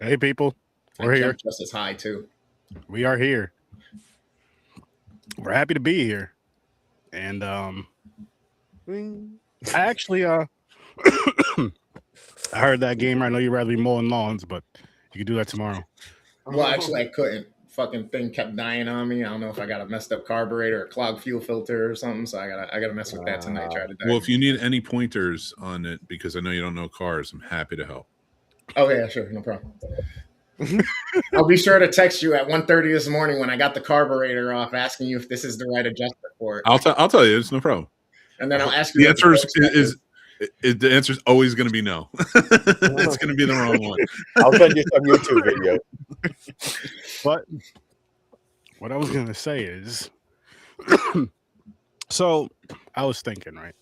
Hey, people. I We're here. jumped just as high, too. We are here. We're happy to be here. And I actually I heard that gamer. I know you'd rather be mowing lawns, but you can do that tomorrow. Well, actually, I couldn't. Fucking thing kept dying on me. I don't know if I got a messed up carburetor or clogged fuel filter or something. So I gotta mess with that tonight. Try to. Well, if you need any pointers on it, because I know you don't know cars, I'm happy to help. Oh yeah, sure, no problem. I'll be sure to text you at 1:30 this morning when I got the carburetor off, asking you if this is the right adjustment for it. I'll tell you, it's no problem. And then I'll ask you. The answer the answer is always going to be no. It's going to be the wrong one. I'll send you some YouTube video. But what I was going to say is, so I was thinking, right?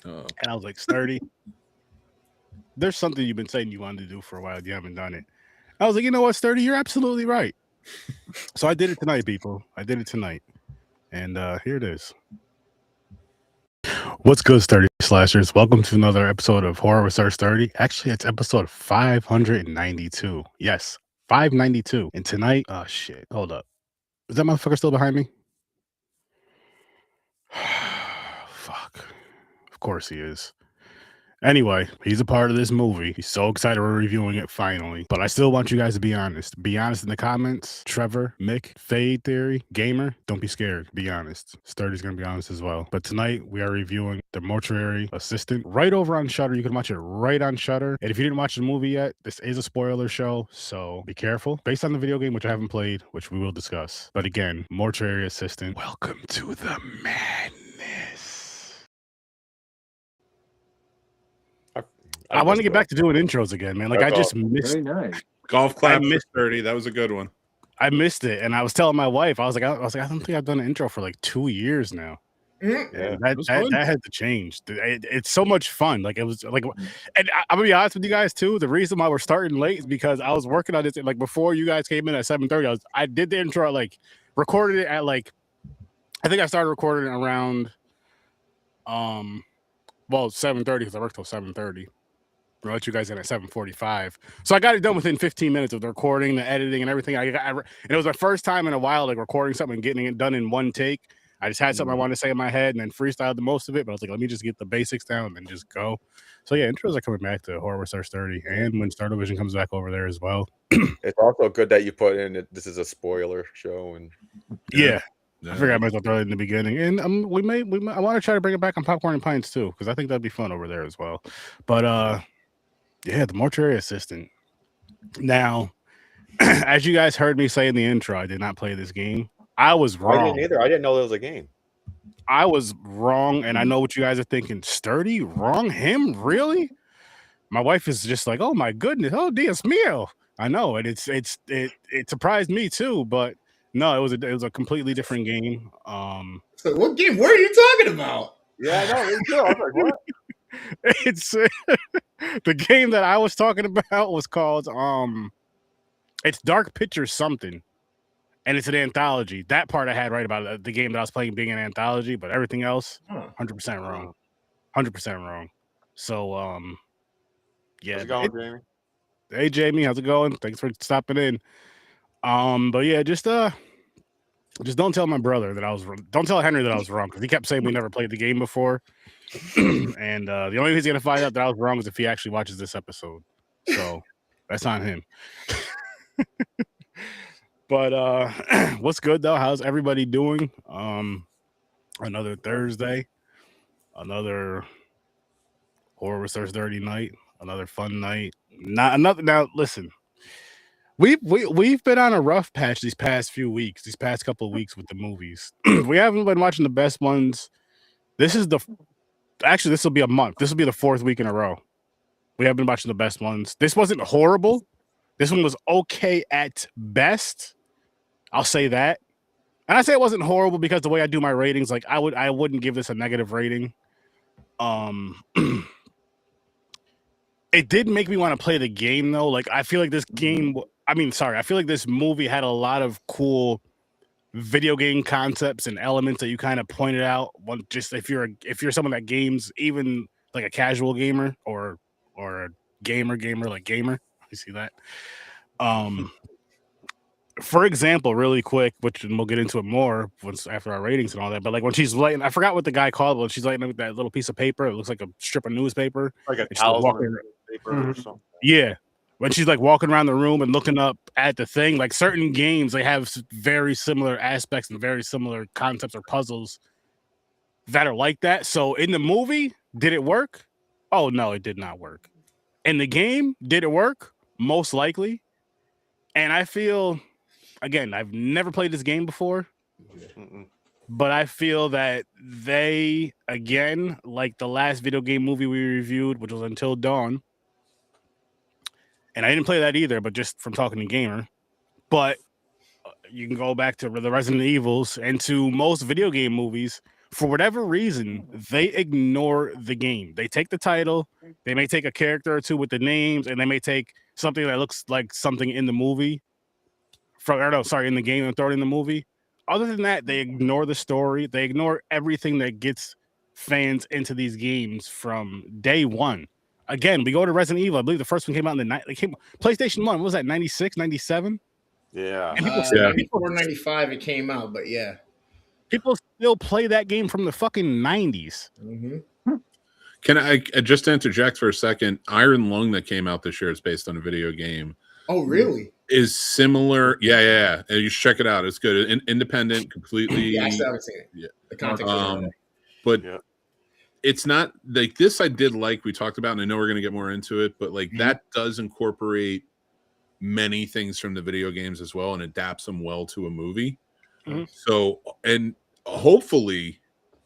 And I was like, Sturdy, there's something you've been saying you wanted to do for a while. You haven't done it. I was like, you know what, Sturdy, you're absolutely right. So I did it tonight, people. I did it tonight. And here it is. What's good, Sturdy Slashers? Welcome to another episode of Horror with Sir Sturdy. Actually, it's episode 592. Yes, 592. And tonight, oh shit, hold up. Is that motherfucker still behind me? Fuck. Of course he is. Anyway, he's a part of this movie. He's so excited we're reviewing it finally. But I still want you guys to be honest. Be honest in the comments. Trevor, Mick, Fade Theory, Gamer, don't be scared. Be honest. Sturdy's going to be honest as well. But tonight, we are reviewing The Mortuary Assistant right over on Shudder. You can watch it right on Shudder. And if you didn't watch the movie yet, this is a spoiler show, so be careful. Based on the video game, which I haven't played, which we will discuss. But again, Mortuary Assistant, welcome to the madness. I want to get back to doing intros again, man. Like, I just missed. Very nice. Golf clap, Miss 30. That was a good one. I missed it, and I was telling my wife, I was like, I don't think I've done an intro for like 2 years now. Yeah, that had to change. It's so much fun. Like, it was like, and I'm gonna be honest with you guys too. The reason why we're starting late is because I was working on this like before you guys came in at 7:30. I did the intro, like recorded it at like, I think I started recording around 7:30 because I worked till 7:30. I'll let you guys in at 7:45. So I got it done within 15 minutes of the recording, the editing, and everything. And it was my first time in a while, like recording something and getting it done in one take. I just had something I wanted to say in my head and then freestyled the most of it. But I was like, let me just get the basics down and then just go. So yeah, intros are coming back to Horror with Star Sturdy, and when Sturd-O-Vision comes back over there as well. it's also good that you put in it. This is a spoiler show, and yeah. I figured I might as well throw it in the beginning, and I want to try to bring it back on Popcorn and Pints too, because I think that'd be fun over there as well. But yeah, The Mortuary Assistant. Now, as you guys heard me say in the intro, I did not play this game. I was wrong. I didn't either. I didn't know there was a game. I was wrong, and I know what you guys are thinking. Sturdy, wrong? Him? Really? My wife is just like, oh my goodness, oh Dios mío. I know, and it surprised me too, but no, it was a completely different game. So what game were you talking about? Yeah, I know. Me too. I was like, what? It's the game that I was talking about was called it's Dark Pictures something, and it's an anthology. That part I had right about it, the game that I was playing being an anthology, but everything else 100% wrong. 100% wrong. So yeah. How's it going, Jamie? Hey Jamie, how's it going? Thanks for stopping in. But yeah, just don't tell my brother that I was wrong. Don't tell Henry that I was wrong, because he kept saying we never played the game before. And the only way he's gonna find out that I was wrong is if he actually watches this episode. So that's on him. But what's good though? How's everybody doing? Another Thursday, another Horror with Sir Sturdy night, another fun night. Not another. Now listen, we've been on a rough patch these past couple of weeks with the movies. We haven't been watching the best ones. This will be a month. This will be the 4th week in a row. We haven't been watching the best ones. This wasn't horrible. This one was okay at best. I'll say that. And I say it wasn't horrible because the way I do my ratings, like I wouldn't give this a negative rating. It did make me want to play the game though. Like I feel like this movie had a lot of cool video game concepts and elements that you kind of pointed out. Just if you're someone that games, even like a casual gamer or a gamer like gamer, you see that. For example, really quick, which we'll get into it more once after our ratings and all that. But like when she's lighting, I forgot what the guy called, but she's lighting with that little piece of paper. It looks like a strip of newspaper. Like a And she's like talisman paper or something. Yeah. When she's like walking around the room and looking up at the thing, like certain games, they have very similar aspects and very similar concepts or puzzles that are like that. So in the movie, did it work? Oh, no, it did not work. In the game, did it work? Most likely. And I feel, again, I've never played this game before, but I feel that they, again, like the last video game movie we reviewed, which was Until Dawn, and I didn't play that either, but just from talking to Gamer. But you can go back to the Resident Evils and to most video game movies. For whatever reason, they ignore the game. They take the title, they may take a character or two with the names, and they may take something that looks like something in the movie, in the game and throw it in the movie. Other than that, they ignore the story. They ignore everything that gets fans into these games from day one. Again, we go to Resident Evil. I believe the first one came out in the night. PlayStation 1. What was that, 96, 97? Yeah. And people, 94, 95 it came out, but yeah. People still play that game from the fucking 90s. Mm-hmm. Can I just interject for a second? Iron Lung that came out this year is based on a video game. Oh, really? Is similar. Yeah. And you should check it out. It's good. Independent, completely. Yeah, I still haven't seen it. Yeah. The context but it's not like this. I did like we talked about, and I know we're going to get more into it, but like that does incorporate many things from the video games as well and adapts them well to a movie. So, and hopefully,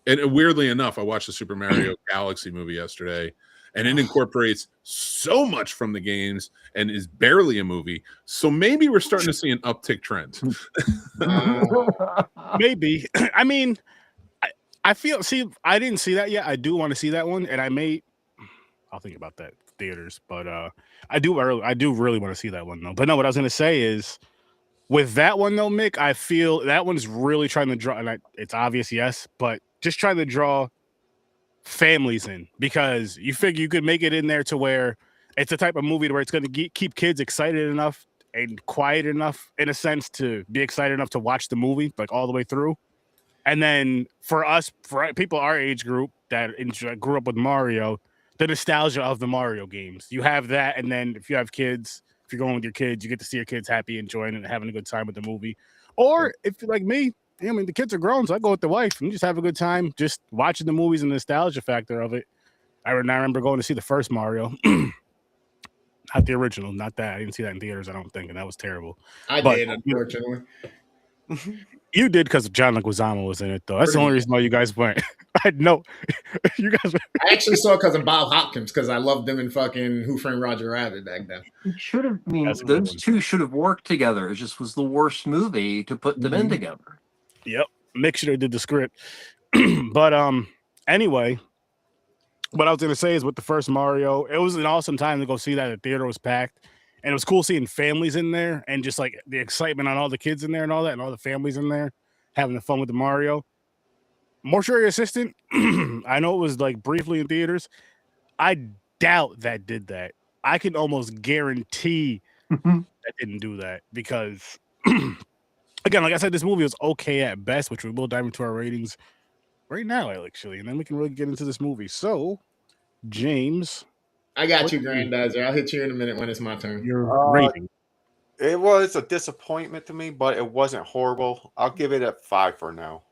and weirdly enough, I watched the Super Mario Galaxy movie yesterday, and it incorporates so much from the games and is barely a movie. So maybe we're starting to see an uptick trend. Maybe. I mean, I feel, I didn't see that yet. I do want to see that one, and I'll think about that theaters, but I do really want to see that one though. But no, what I was going to say is, with that one though, Mick, I feel that one's really trying to draw, and it's obvious, yes, but just trying to draw families in, because you figure you could make it in there to where it's the type of movie where it's going to keep kids excited enough and quiet enough, in a sense, to be excited enough to watch the movie like all the way through. And then for us, for people our age group that grew up with Mario, the nostalgia of the Mario games, you have that. And then if you have kids, if you're going with your kids, you get to see your kids happy, enjoying it, and having a good time with the movie. Or if you're like me, I mean, the kids are grown, so I go with the wife and just have a good time, just watching the movies and the nostalgia factor of it. I remember going to see the first Mario, not the original, not that. I didn't see that in theaters, I don't think, and that was terrible. I did, unfortunately. You did because John Leguizamo was in it, though. That's the only reason why you guys went. I know you guys. I actually saw it because of Bob Hopkins, because I loved them in fucking Who Framed Roger Rabbit back then. It should have. I mean, those two should have worked together. It just was the worst movie to put them in together. Yep, Mick should have did the script. But anyway, what I was gonna say is with the first Mario, it was an awesome time to go see that. The theater was packed. And it was cool seeing families in there and just like the excitement on all the kids in there and all that, and all the families in there having the fun with the Mario. Mortuary Assistant, I know it was like briefly in theaters. I doubt that did that. I can almost guarantee that didn't do that, because again, like I said, this movie was okay at best, which we will dive into our ratings right now, actually, and then we can really get into this movie. So, James, I got you, Grandizer. I'll hit you in a minute when it's my turn. your rating. It was a disappointment to me, but it wasn't horrible. I'll give it a 5 for now.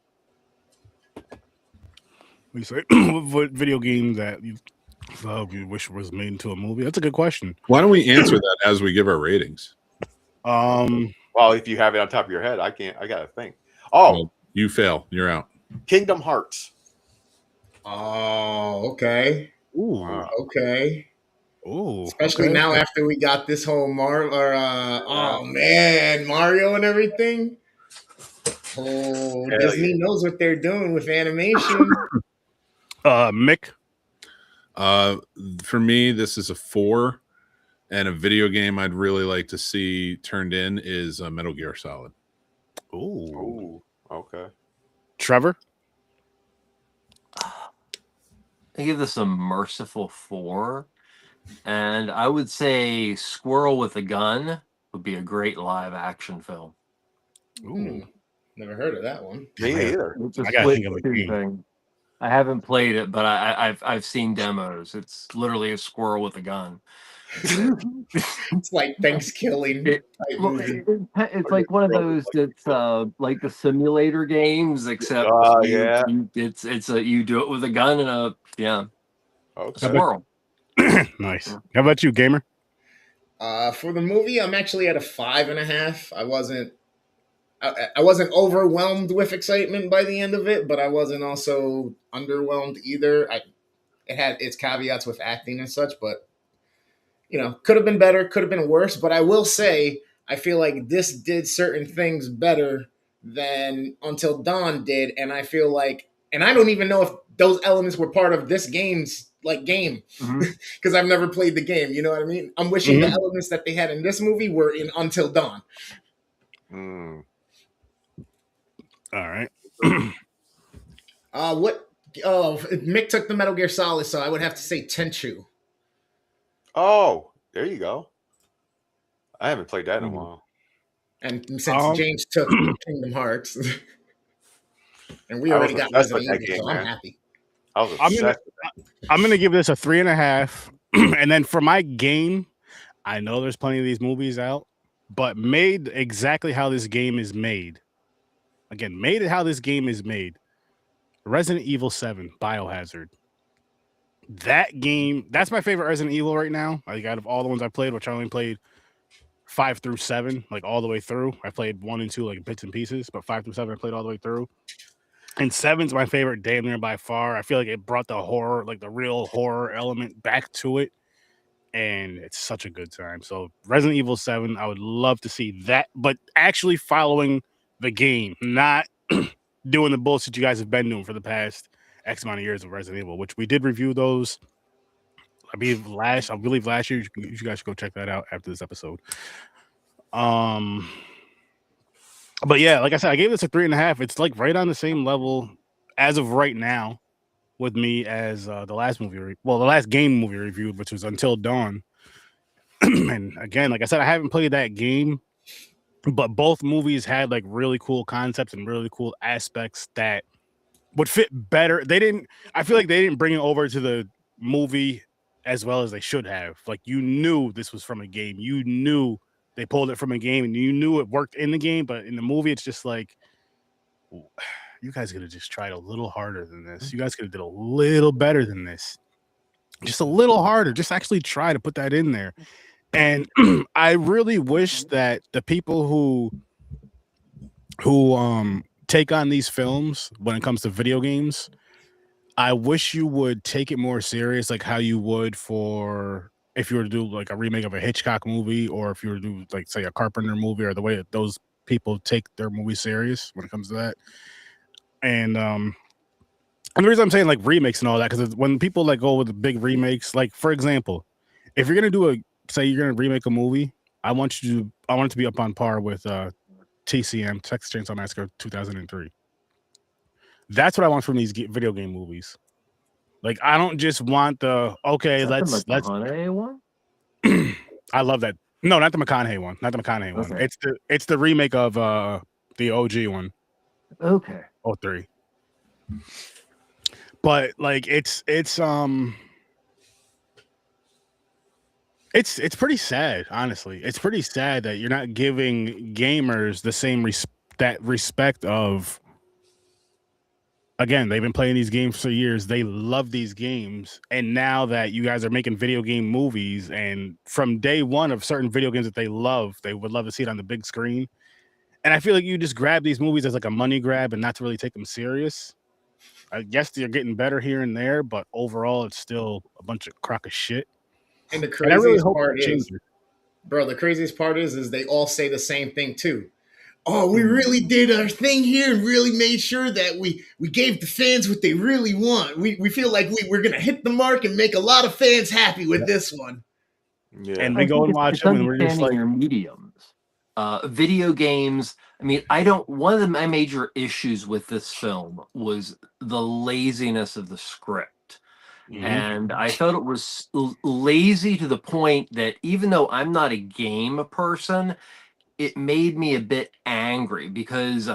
We say what video game that you wish was made into a movie? That's a good question. Why don't we answer that as we give our ratings? Well, if you have it on top of your head, I can't. I gotta think. Oh, Well, you fail. You're out. Kingdom Hearts. Oh, okay. Ooh, Okay. ooh. Especially okay. now after we got this whole Mario and everything. Oh, Hell Disney knows what they're doing with animation. Mick. For me, this is a 4, and a video game I'd really like to see turned in is Metal Gear Solid. Ooh. Ooh, okay. Trevor. I give this a merciful 4, and I would say Squirrel with a Gun would be a great live action film. Ooh, Never heard of that one. Me Yeah. either. It's a I gotta think of a split game. thing. I haven't played it, but I've seen demos. It's literally a squirrel with a gun. It's like Thanksgiving It- type Well, movie. it's like one of those that's like the simulator games, except Yeah. you do it with a gun and a Okay. squirrel. Nice. How about you, gamer? For the movie, I'm actually at a 5.5. I wasn't overwhelmed with excitement by the end of it, but I wasn't also underwhelmed either. It had its caveats with acting and such, but could have been better, could have been worse. But I will say, I feel like this did certain things better than Until Dawn did, and I feel like, and I don't even know if those elements were part of this game's game, because I've never played the game. You know what I mean? I'm wishing the elements that they had in this movie were in Until Dawn. Mm. All right. Mick took the Metal Gear Solid, so I would have to say Tenchu. Oh, there you go. I haven't played that in a while. And since James took Kingdom Hearts, and we already got obsessed with Resident that Evil, game, so I'm man. happy. I was obsessed. I'm gonna give this a 3.5. And then for my game, I know there's plenty of these movies out, but made exactly how this game is made. Again, made it how this game is made. Resident Evil 7, Biohazard. That game, that's my favorite Resident Evil right now. Like out of all the ones I played, which I only played 5 through 7, like all the way through. I played 1 and 2 like in bits and pieces, but 5 through 7 I played all the way through. And 7's my favorite damn near by far. I feel like it brought the horror, like the real horror element back to it. And it's such a good time. So Resident Evil 7, I would love to see that, but actually following the game, not doing the bullshit you guys have been doing for the past X amount of years of Resident Evil, which we did review those. I believe last year. You guys should go check that out after this episode. But yeah, like I said, I gave this a 3.5. It's like right on the same level as of right now with me as the last game movie reviewed, which was Until Dawn. And again, like I said, I haven't played that game, but both movies had like really cool concepts and really cool aspects that would fit better. I feel like they didn't bring it over to the movie as well as they should have. Like, you knew this was from a game. You knew they pulled it from a game, and you knew it worked in the game, but in the movie, it's just like, you guys could have just tried a little harder than this. You guys could have did a little better than this. Just a little harder. Just actually try to put that in there. And I really wish that the people who take on these films when it comes to video games, I wish you would take it more serious, like how you would for if you were to do like a remake of a Hitchcock movie, or if you were to do like say a Carpenter movie, or the way that those people take their movie serious when it comes to that. And the reason I'm saying like remakes and all that, because when people like go with the big remakes, like for example, if you're gonna do say you're gonna remake a movie, I want it to be up on par with TCM, Texas Chainsaw Massacre 2003. That's what I want from these video game movies. Like, I don't just want let's McConaughey one. I love that. No, not the McConaughey one. Not the McConaughey one. Okay. It's the remake of the OG one. Okay. 03. But like it's pretty sad, honestly. It's pretty sad that you're not giving gamers the same respect of. Again, they've been playing these games for years. They love these games, and now that you guys are making video game movies, and from day one of certain video games that they would love to see it on the big screen. And I feel like you just grab these movies as like a money grab and not to really take them serious. I guess they're getting better here and there, but overall, it's still a bunch of crock of shit. And the craziest part is they all say the same thing too. Oh, we really did our thing here and really made sure that we gave the fans what they really want. We feel like we're going to hit the mark and make a lot of fans happy with this one. Yeah. And we go and watch them, and we're just like, your mediums. Video games. I mean, one of my major issues with this film was the laziness of the script. And I felt it was lazy to the point that even though I'm not a game person, it made me a bit angry because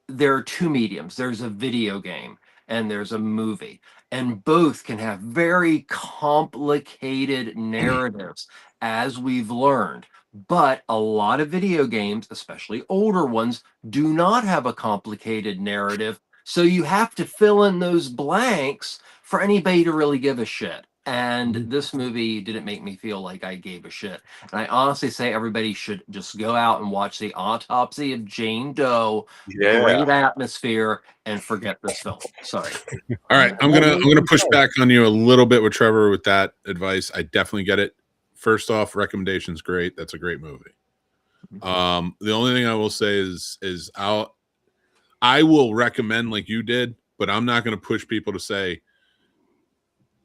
there are two mediums. There's a video game and there's a movie, and both can have very complicated narratives, as we've learned. But a lot of video games, especially older ones, do not have a complicated narrative. So you have to fill in those blanks for anybody to really give a shit. And this movie didn't make me feel like I gave a shit. And I honestly say everybody should just go out and watch The Autopsy of Jane Doe. Yeah. Great atmosphere, and forget this film. Sorry. All right, I'm gonna push back on you a little bit with Trevor with that advice. I definitely get it. First off, recommendation's great. That's a great movie. The only thing I will say is I will recommend like you did, but I'm not going to push people to say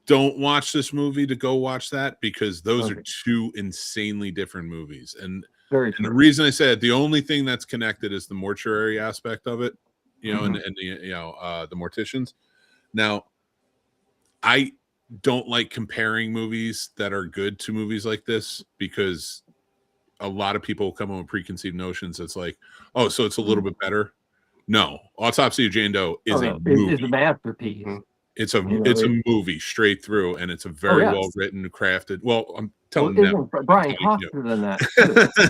don't watch this movie to go watch that, because those are two insanely different movies. And the reason I say it, the only thing that's connected is the mortuary aspect of it, you know, and the the morticians. Now, I don't like comparing movies that are good to movies like this, because a lot of people come up with preconceived notions. It's like, oh, so it's a little bit better. No, Autopsy of Jane Doe is a movie. It's a masterpiece. It's a movie straight through, and it's a very well written, crafted. Well, I'm telling you, Brian Coster than that.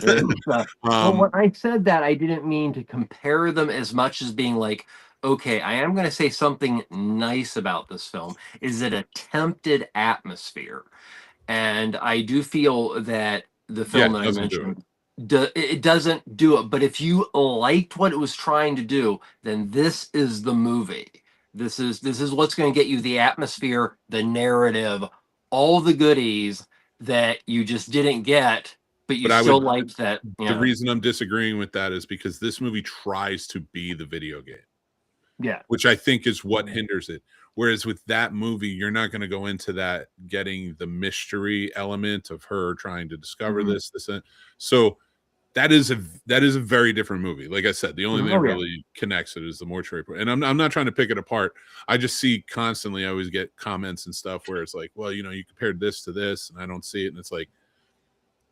Too. Well, when I said that, I didn't mean to compare them as much as being like, okay, I am going to say something nice about this film. Is it attempted atmosphere? And I do feel that the film that I mentioned, it doesn't do it. But if you liked what it was trying to do, then this is the movie. This is what's going to get you the atmosphere, the narrative, all the goodies that you just didn't get, but you still liked that. The reason I'm disagreeing with that is because this movie tries to be the video game. Yeah. Which I think is what hinders it. Whereas with that movie, you're not going to go into that getting the mystery element of her trying to discover this. So that is a very different movie. Like I said, the only thing that really connects it is the mortuary part. And I'm not trying to pick it apart. I just see constantly, I always get comments and stuff where it's like, well, you know, you compared this to this and I don't see it. And it's like,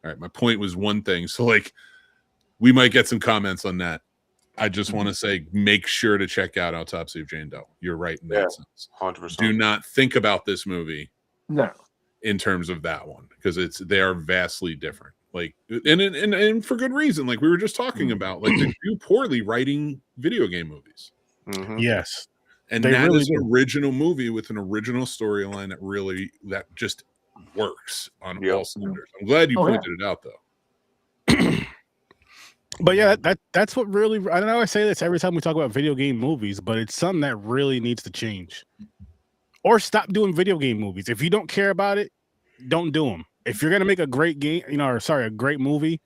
all right, my point was one thing. So like, we might get some comments on that. I just want to say, make sure to check out Autopsy of Jane Doe. You're right in that sense. 100%. Do not think about this movie in terms of that one, because they are vastly different. Like, and for good reason. Like we were just talking about, like they do poorly writing video game movies. Yes, and that is an original movie with an original storyline that just works on all cylinders. I'm glad you pointed it out, though. But yeah, that's what really, I know I say this every time we talk about video game movies, but it's something that really needs to change. Or stop doing video game movies. If you don't care about it, don't do them. If you're gonna make a great game, a great movie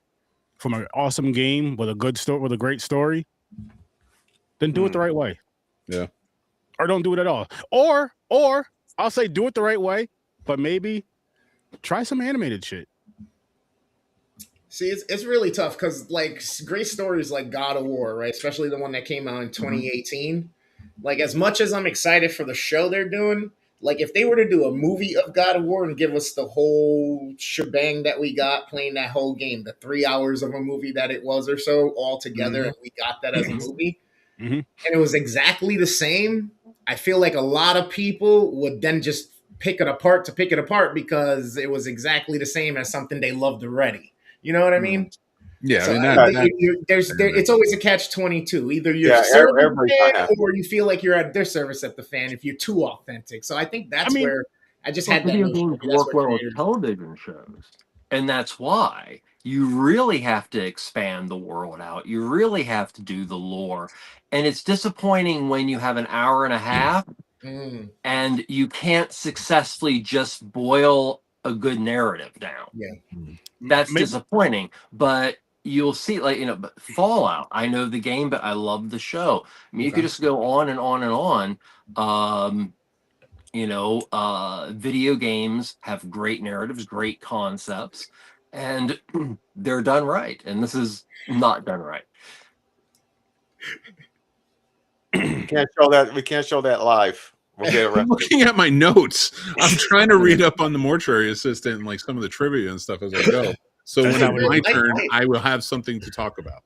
from an awesome game with a good story, with a great story, then do it the right way. Yeah. Or don't do it at all. Or I'll say do it the right way, but maybe try some animated shit. See, it's really tough because like great stories like God of War, right? Especially the one that came out in 2018. Like as much as I'm excited for the show they're doing, like if they were to do a movie of God of War and give us the whole shebang that we got playing that whole game, the 3 hours of a movie that it was or so all together, and we got that as a movie, and it was exactly the same, I feel like a lot of people would then just pick it apart because it was exactly the same as something they loved already. You know what I mean? Yeah, so I mean, it's always a catch-22. Either you're serving the fan or you feel like you're at disservice at the fan if you're too authentic. So I think that's where I just had that. Video games work well with television shows, and that's why you really have to expand the world out. You really have to do the lore, and it's disappointing when you have an hour and a half and you can't successfully just boil a good narrative down. That's disappointing, but you'll see, like, but Fallout, I know the game, but I love the show. I mean, you could just go on and on and on. Video games have great narratives, great concepts, and they're done right. And this is not done right. We can't show that live. We'll get I'm arrested. looking at my notes. I'm trying to read up on the Mortuary Assistant and like some of the trivia and stuff as I go. So That's when not it's what my it is. turn, I will have something to talk about.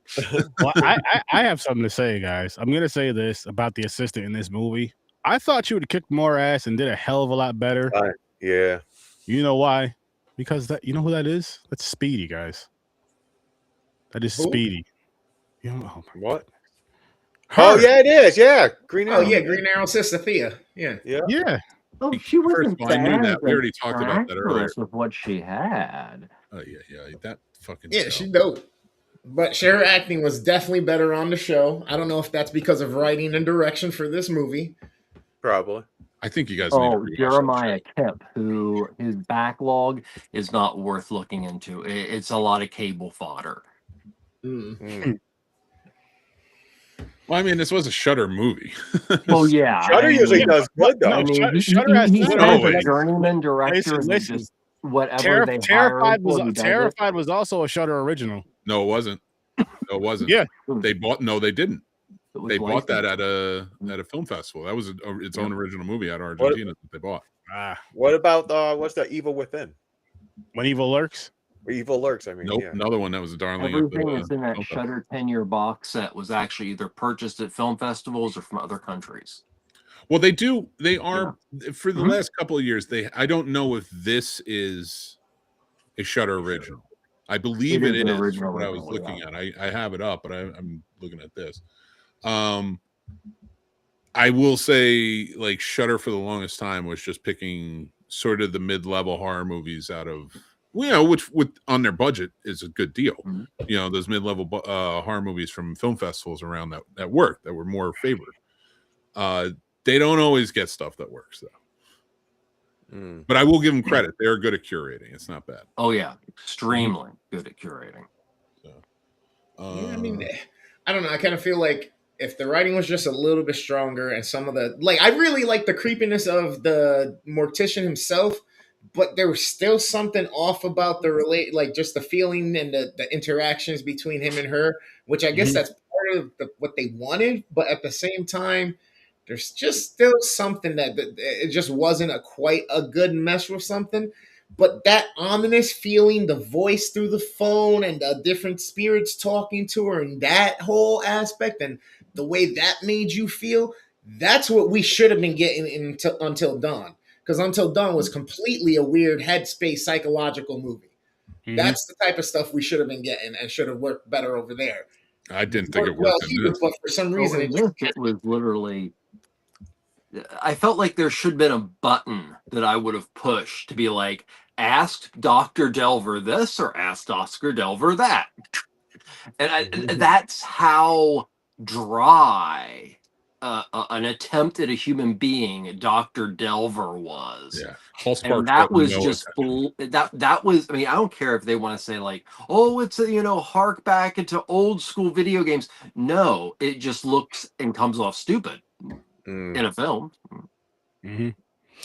Well, I have something to say, guys. I'm gonna say this about the assistant in this movie. I thought she would have kicked more ass and did a hell of a lot better. Yeah. You know why? Because that, you know who that is? That's Speedy, guys. That is Who? Speedy. You know, oh my What? Her. Oh yeah, it is. Yeah, Green Arrow. Oh yeah, Green Arrow sister Thea. Yeah. Yeah. Yeah. Oh, she wasn't First of all, I knew bad that. as We an already talked about that earlier. actress with what she had. Oh yeah, that fucking Yeah, show. she dope. But her acting was definitely better on the show. I don't know if that's because of writing and direction for this movie. Probably. I think you guys need to Oh, rewatch that Jeremiah show. Kemp, who his backlog is not worth looking into. It's a lot of cable fodder. Mm. Well, I mean, this was a Shudder movie. Well, yeah. Shudder I mean, usually does good though. I mean, Shudder has he's not kind of always. a journeyman director. Listen, that listen. just whatever they hire Terrified him for, he was does Terrified was also a Shudder original. No, it wasn't. No, it wasn't. Yeah. They bought. No, they didn't. it. They bought that at a film festival. That was its own original movie out of Argentina that they bought. What about what's the Evil Within? When Evil Lurks. Or Evil Lurks, I mean. Nope, Yeah. another one that was a darling. Everything that's in that film festival. Shudder 10-year box set was actually either purchased at film festivals or from other countries. Well, they do. They are for the Mhm. last couple of years. I don't know if this is a Shudder original. I believe it It is an is. original From what I was original, looking at, I have it up, but I'm looking at this. I will say, like Shudder for the longest time was just picking sort of the mid-level horror movies out of, which with on their budget is a good deal. Mhm. Those mid-level horror movies from film festivals around that work that were more favored. They don't always get stuff that works though. But I will give them credit; they're good at curating. It's not bad. Oh yeah, extremely good at curating. Yeah, I mean, I don't know. I kind of feel like if the writing was just a little bit stronger and some of the I really like the creepiness of the mortician himself, but there was still something off about the just the feeling and the interactions between him and her, which I guess that's part of what they wanted, but at the same time, there's just still something that it just wasn't quite a good mesh with something. But that ominous feeling, the voice through the phone and the different spirits talking to her and that whole aspect and the way that made you feel, that's what we should have been getting Until Dawn. Because Until Dawn was completely a weird headspace psychological movie. Mm-hmm. That's the type of stuff we should have been getting and should have worked better over there. I didn't think it worked in this. But for some reason, it was literally... I felt like there should have been a button that I would have pushed to be like, ask Dr. Delver this or ask Dr. Delver that. And that's how dry an attempt at a human being Dr. Delver was. Yeah. And that was just that was, I mean, I don't care if they want to say like, oh, it's hark back into old school video games. No, it just looks and comes off stupid in a film. Mm-hmm.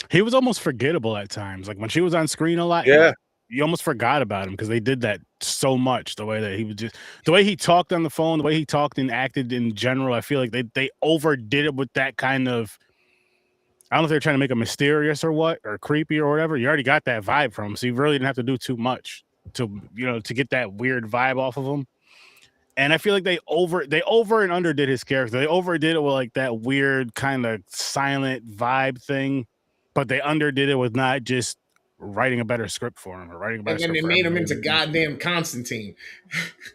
He was almost forgettable at times. Like when she was on screen a lot, you almost forgot about him because they did that so much. The way that he was the way he talked on the phone, the way he talked and acted in general. I feel like they overdid it with that kind of. I don't know if they're trying to make him mysterious or what, or creepy or whatever. You already got that vibe from him, so you really didn't have to do too much to get that weird vibe off of him. And I feel like they over and underdid his character. They overdid it with like that weird kind of silent vibe thing, but they underdid it with not just writing a better script for him or writing a better script. And then they made him into goddamn Constantine.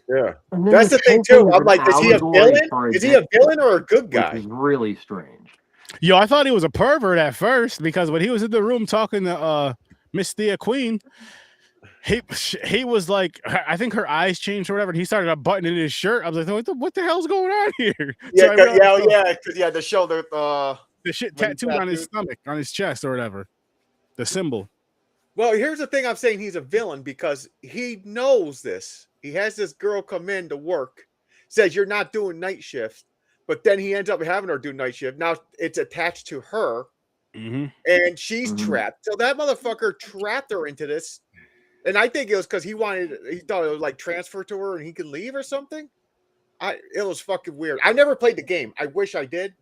Yeah, that's the thing too. I'm like, is he a villain? Is he a villain or a good guy? Which is really strange. Yo, I thought he was a pervert at first because when he was in the room talking to Miss Thea Queen, he was like, I think her eyes changed or whatever. And he started unbuttoning his shirt. I was like, what the hell's going on here? Yeah, because the shoulder, the shit tattooed on his stomach, on his chest or whatever, the symbol. Well, here's the thing. I'm saying he's a villain because he knows this. He has this girl come in to work, says you're not doing night shift, but then he ends up having her do night shift. Now it's attached to her, and she's trapped. So that motherfucker trapped her into this. And I think it was because he thought it was like transfer to her and he could leave or something. It was fucking weird. I never played the game. I wish I did.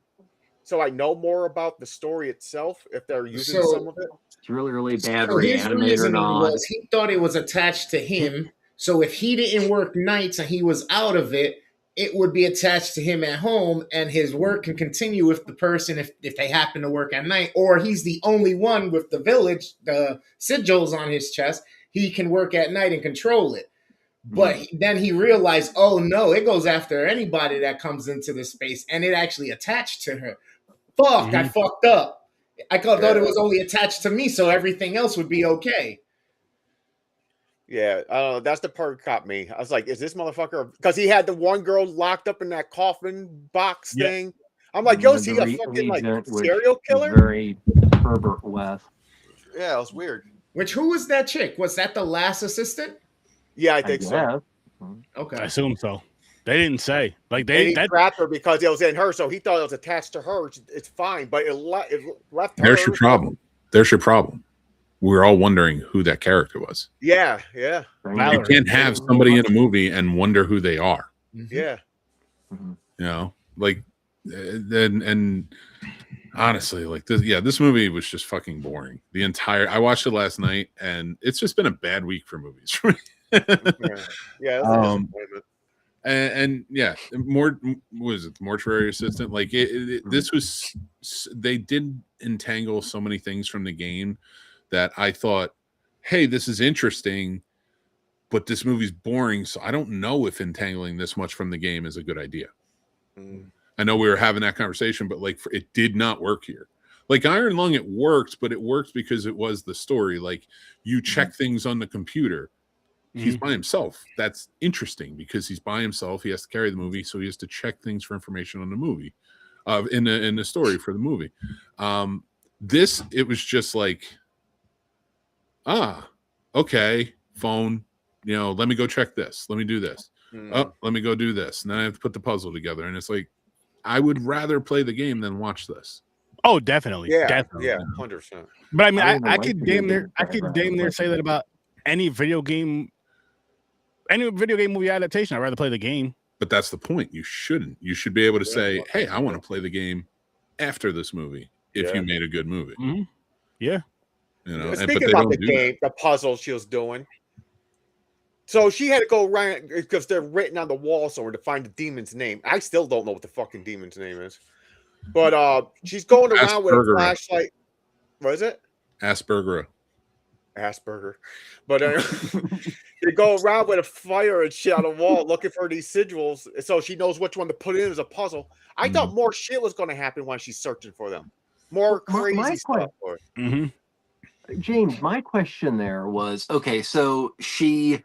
so I know more about the story itself if they're using So- some of it. It's really bad So his reanimator reasoning nod. was he thought it was attached to him. So if he didn't work nights and he was out of it, it would be attached to him at home, and his work can continue with the person if they happen to work at night, or he's the only one with the village, the sigils on his chest. He can work at night and control it. But then he realized, oh no, it goes after anybody that comes into the space, and it actually attached to her. Fuck, I fucked up. I thought it was only attached to me, so everything else would be okay. Yeah, that's the part that caught me. I was like, is this motherfucker? Because he had the one girl locked up in that coffin box thing. I'm like, yo, is he a fucking like serial killer? Very Herbert West. Yeah, it was weird. Who was that chick? Was that the last assistant? Yeah, I think so. Okay. I assume so. They didn't say. Like And he that trapped her because it was in her, so he thought it was attached to her. It's fine, but it left her. There's your problem. There's your problem. We're all wondering who that character was. Yeah. You can't have somebody in a movie and wonder who they are. Yeah. You know, like, and honestly, like this movie was just fucking boring. I watched it last night, and it's just been a bad week for movies for me. Yeah. That's a disappointment. And yeah, was it Mortuary Assistant? Like this was, they did entangle so many things from the game that I thought, hey, this is interesting, but this movie's boring, so I don't know if entangling this much from the game is a good idea. I know we were having that conversation, but like it did not work here. Like Iron Lung, it worked, but it worked because it was the story. Like you check things on the computer. He's by himself. That's interesting because he's by himself. He has to carry the movie, so he has to check things for information on the movie, in the story for the movie. This, it was just like, okay, phone. You know, let me go check this. Let me do this. Oh, let me go do this. And then I have to put the puzzle together. And it's like, I would rather play the game than watch this. Oh, definitely. Yeah, Definitely. yeah, 100%. But I mean, I don't I like could video damn near games. say that about any video game movie adaptation. I'd rather play the game. But that's the point. You shouldn't. You should be able to say, hey, I want to play the game after this movie if you made a good movie. Yeah. You know, But but speaking they about don't the do game, the puzzle she was doing. So she had to go around because they're written on the wall somewhere to find the demon's name. I still don't know what the fucking demon's name is. But she's going around with a Asperger. flashlight. What is it? Asperger. Asperger. But they go around with a fire and shit on the wall looking for these sigils so she knows which one to put in as a puzzle. I thought more shit was going to happen when she's searching for them. More crazy stuff. James, my question there was, okay, so she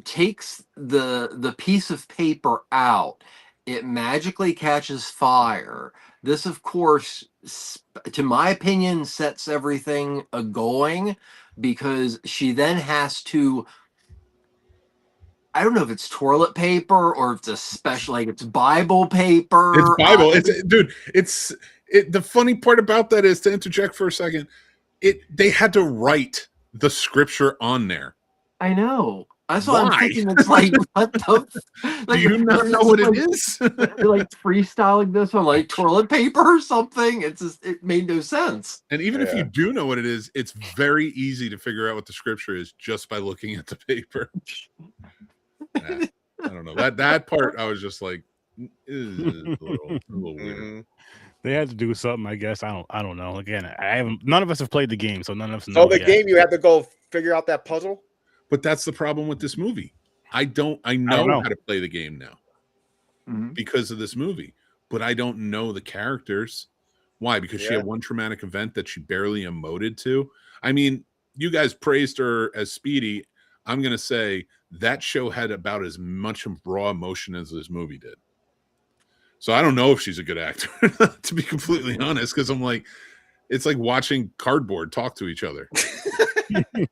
takes the piece of paper out. It magically catches fire. This, of course, to my opinion, sets everything a-going because she then has to, I don't know if it's toilet paper or if it's a special, like it's Bible paper. It's Bible. The funny part about that is, to interject for a second, they had to write the scripture on there. I know. That's what I'm thinking. It's like, what the? Like, do you not know what it is? They're like freestyling this on like toilet paper or something. It's just, it made no sense. And even if you do know what it is, it's very easy to figure out what the scripture is just by looking at the paper. I don't know. That part I was just like, a little weird. They had to do something, I guess. I don't know. Again, none of us have played the game, so none of us know. So the game, you have to go figure out that puzzle. But that's the problem with this movie. I know how to play the game now because of this movie, but I don't know the characters. Why? Because she had one traumatic event that she barely emoted to. I mean, you guys praised her as Speedy. I'm going to say that show had about as much raw emotion as this movie did. So I don't know if she's a good actor, to be completely honest, because I'm like, it's like watching cardboard talk to each other.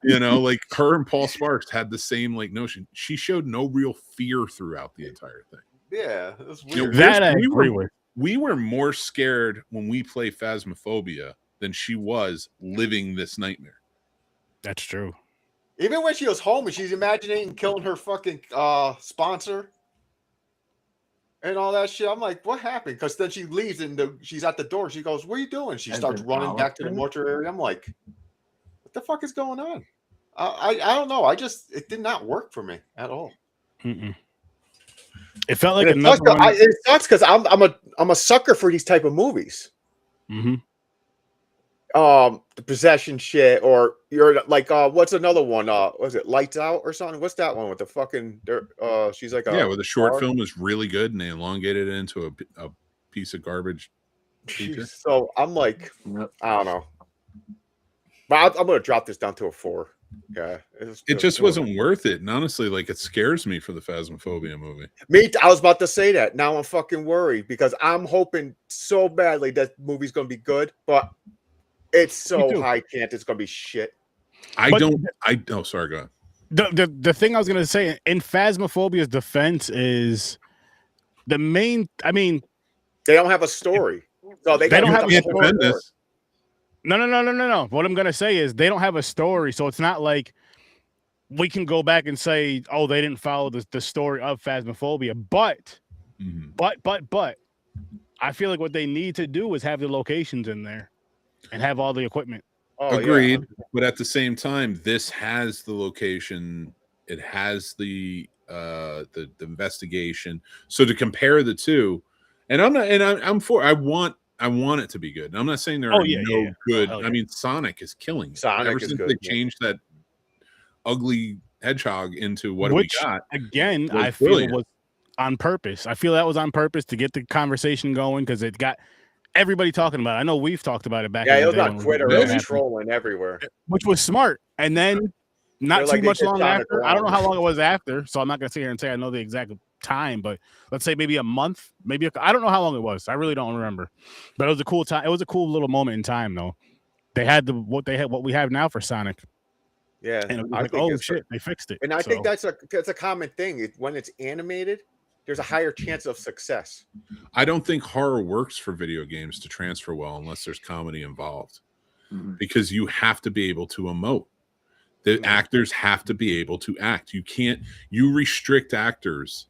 You know, like her and Paul Sparks had the same like notion. She showed no real fear throughout the entire thing. Yeah, that's weird. You know, that I agree with. We were more scared when we play Phasmophobia than she was living this nightmare. That's true. Even when she was home and she's imagining killing her fucking sponsor. and all that shit. I'm like, what happened? Because then she leaves and she's at the door. She goes, "What are you doing?" She As starts an running back to the Allison? mortuary. I'm like, what the fuck is going on? I don't know. It did not work for me at all. Mm-mm. It felt like And another one. it sucks because I'm a sucker for these type of movies. Mm-hmm. The possession shit, or you're like, what's another one? Was it Lights Out or something? What's that one with the fucking? She's like, Yeah, where the short bar? film was really good and they elongated it into a piece of garbage. feature. So I'm like, Yep. I don't know, but I'm gonna drop this down to a 4. Yeah, It just wasn't worth it. And honestly, like it scares me for the Phasmophobia movie. I was about to say that. Now I'm fucking worried because I'm hoping so badly that movie's gonna be good, but it's so high chance it's gonna be shit. Oh, sorry, go ahead. The thing I was gonna say in Phasmophobia's defense is the main. I mean, they don't have a story, so they don't have You can't defend this. No. What I'm gonna say is they don't have a story, so it's not like we can go back and say, oh, they didn't follow the story of Phasmophobia. But I feel like what they need to do is have the locations in there and have all the equipment. Oh, Agreed. yeah. But at the same time, this has the location. It has the investigation. So to compare the two, and I'm for. I want it to be good. And I'm not saying there are no good. Oh, I mean, Sonic is killing. Sonic Ever is since good, they changed that ugly hedgehog into what Which, we got. Again, was I feel brilliant. it was on purpose. I feel that was on purpose to get the conversation going because it got everybody talking about it. I know we've talked about it back. Yeah, in it the was day on when Twitter. it It was was happening, trolling everywhere. which was smart. And then not They're too like, they much did long Sonic after. I don't know how wrong. long it was after, so I'm not gonna sit here and say I know the exact time, but let's say maybe a month, maybe I don't know how long it was. I really don't remember, but it was a cool time. It was a cool little moment in time, though. They had what we have now for Sonic. Yeah, And it was I like, think oh it's shit, they fixed it. and I think So, that's a common thing. When it's animated, there's a higher chance of success. I don't think horror works for video games to transfer well unless there's comedy involved, because you have to be able to emote. The actors have to be able to act. You restrict actors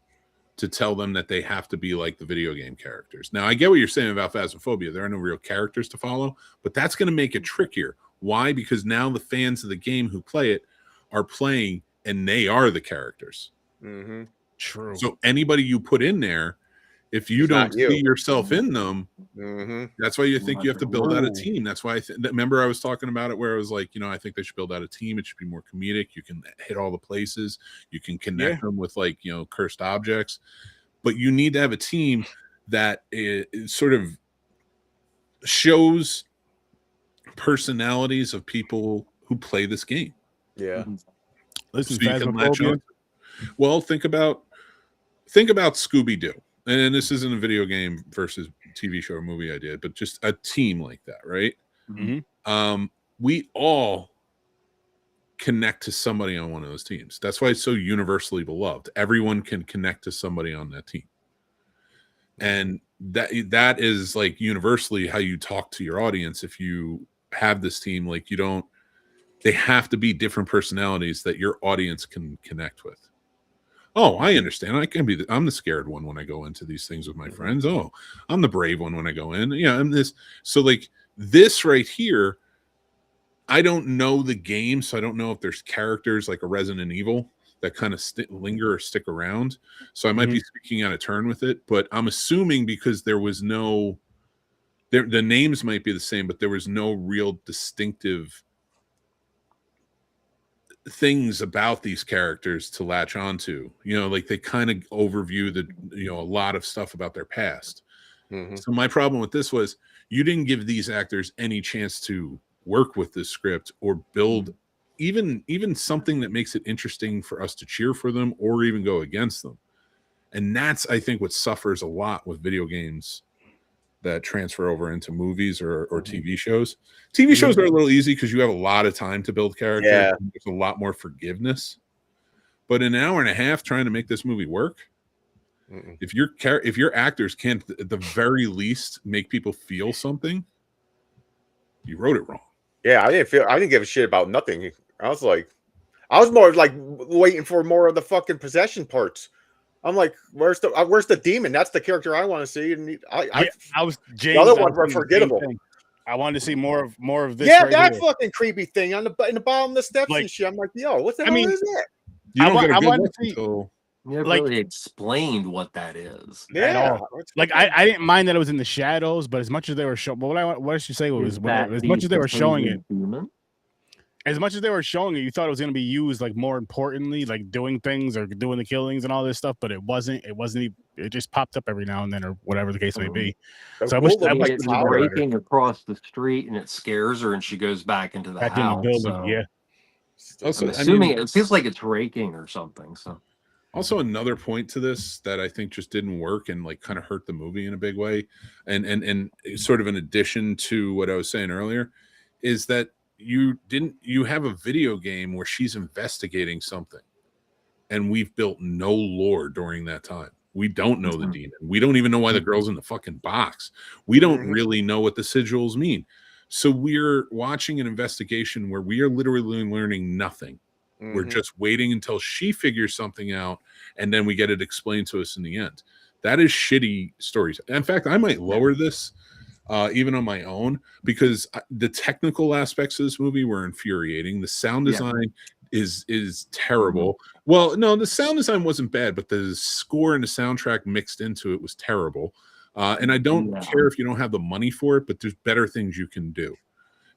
to tell them that they have to be like the video game characters. Now, I get what you're saying about Phasmophobia. There are no real characters to follow, but that's going to make it trickier. Why? Because now the fans of the game who play it are playing and they are the characters. Mm-hmm. true. So anybody you put in there, if you It's don't not you. see yourself in them, Mm-hmm. that's why you think you have to build out a Ooh. team. That's why remember I was talking about it where I was like, I think they should build out a team. It should be more comedic. You can hit all the places. You can connect them with cursed objects. But you need to have a team that it sort of shows personalities of people who play this game. Yeah. Listen, So you can latch Phasmophobia. on. Well, think about Scooby-Doo. And this isn't a video game versus TV show or movie I did, but just a team like that, right? Mm-hmm. We all connect to somebody on one of those teams. That's why it's so universally beloved. Everyone can connect to somebody on that team. And that is like universally how you talk to your audience. If you have this team, like they have to be different personalities that your audience can connect with. Oh, I understand. I'm the scared one when I go into these things with my friends. Oh, I'm the brave one when I go in. Yeah, I'm this. So like this right here, I don't know the game, so I don't know if there's characters like a Resident Evil that kind of linger or stick around. So I might be speaking out of turn with it, but I'm assuming because there was the names might be the same, but there was no real distinctive things about these characters to latch onto. Like they kind of overview a lot of stuff about their past. Mm-hmm. So my problem with this was you didn't give these actors any chance to work with this script or build even something that makes it interesting for us to cheer for them or even go against them. And that's, I think, what suffers a lot with video games that transfer over into movies or TV shows. TV shows are a little easy because you have a lot of time to build characters. Yeah. And there's a lot more forgiveness. But an hour and a half trying to make this movie work, if your actors can't at the very least make people feel something, you wrote it wrong. Yeah, I didn't give a shit about nothing. I was more like waiting for more of the fucking possession parts. I'm like, where's the demon? That's the character I want to see. And I was James. The other I ones was were thinking the same forgettable. thing. I wanted to see more of this. Yeah, right that here. fucking creepy thing in the bottom of the steps Like, and shit. I'm like, yo, what the I hell mean, is that? You don't get a I good wanted look to see- until You never Like- really explained what that is. Yeah, all. Like I didn't mind that it was in the shadows, but as much as they were showing, what did you say was Is that as the much as they were showing it, demon? as much as they were showing it, you thought it was going to be used like more importantly, like doing things or doing the killings and all this stuff, but it wasn't. It just popped up every now and then or whatever the case may be. The So I wish rule of wish the It's it was power- better. breaking across the street and it scares her and she goes back into the Back in the house. building, so yeah. also, I'm I assuming mean, it feels like it's raking or something. So also another point to this that I think just didn't work and like kind of hurt the movie in a big way, and sort of an addition to what I was saying earlier, is that you have a video game where she's investigating something, and we've built no lore during that time. We don't know the demon. We don't even know why the girl's in the fucking box. We don't really know what the sigils mean. So we're watching an investigation where we are literally learning nothing. We're just waiting until she figures something out, and then we get it explained to us in the end. That is shitty stories. In fact, I might lower this even on my own, because the technical aspects of this movie were infuriating. The sound design is terrible. Well, no, the sound design wasn't bad, but the score and the soundtrack mixed into it was terrible. And I don't care if you don't have the money for it, but there's better things you can do.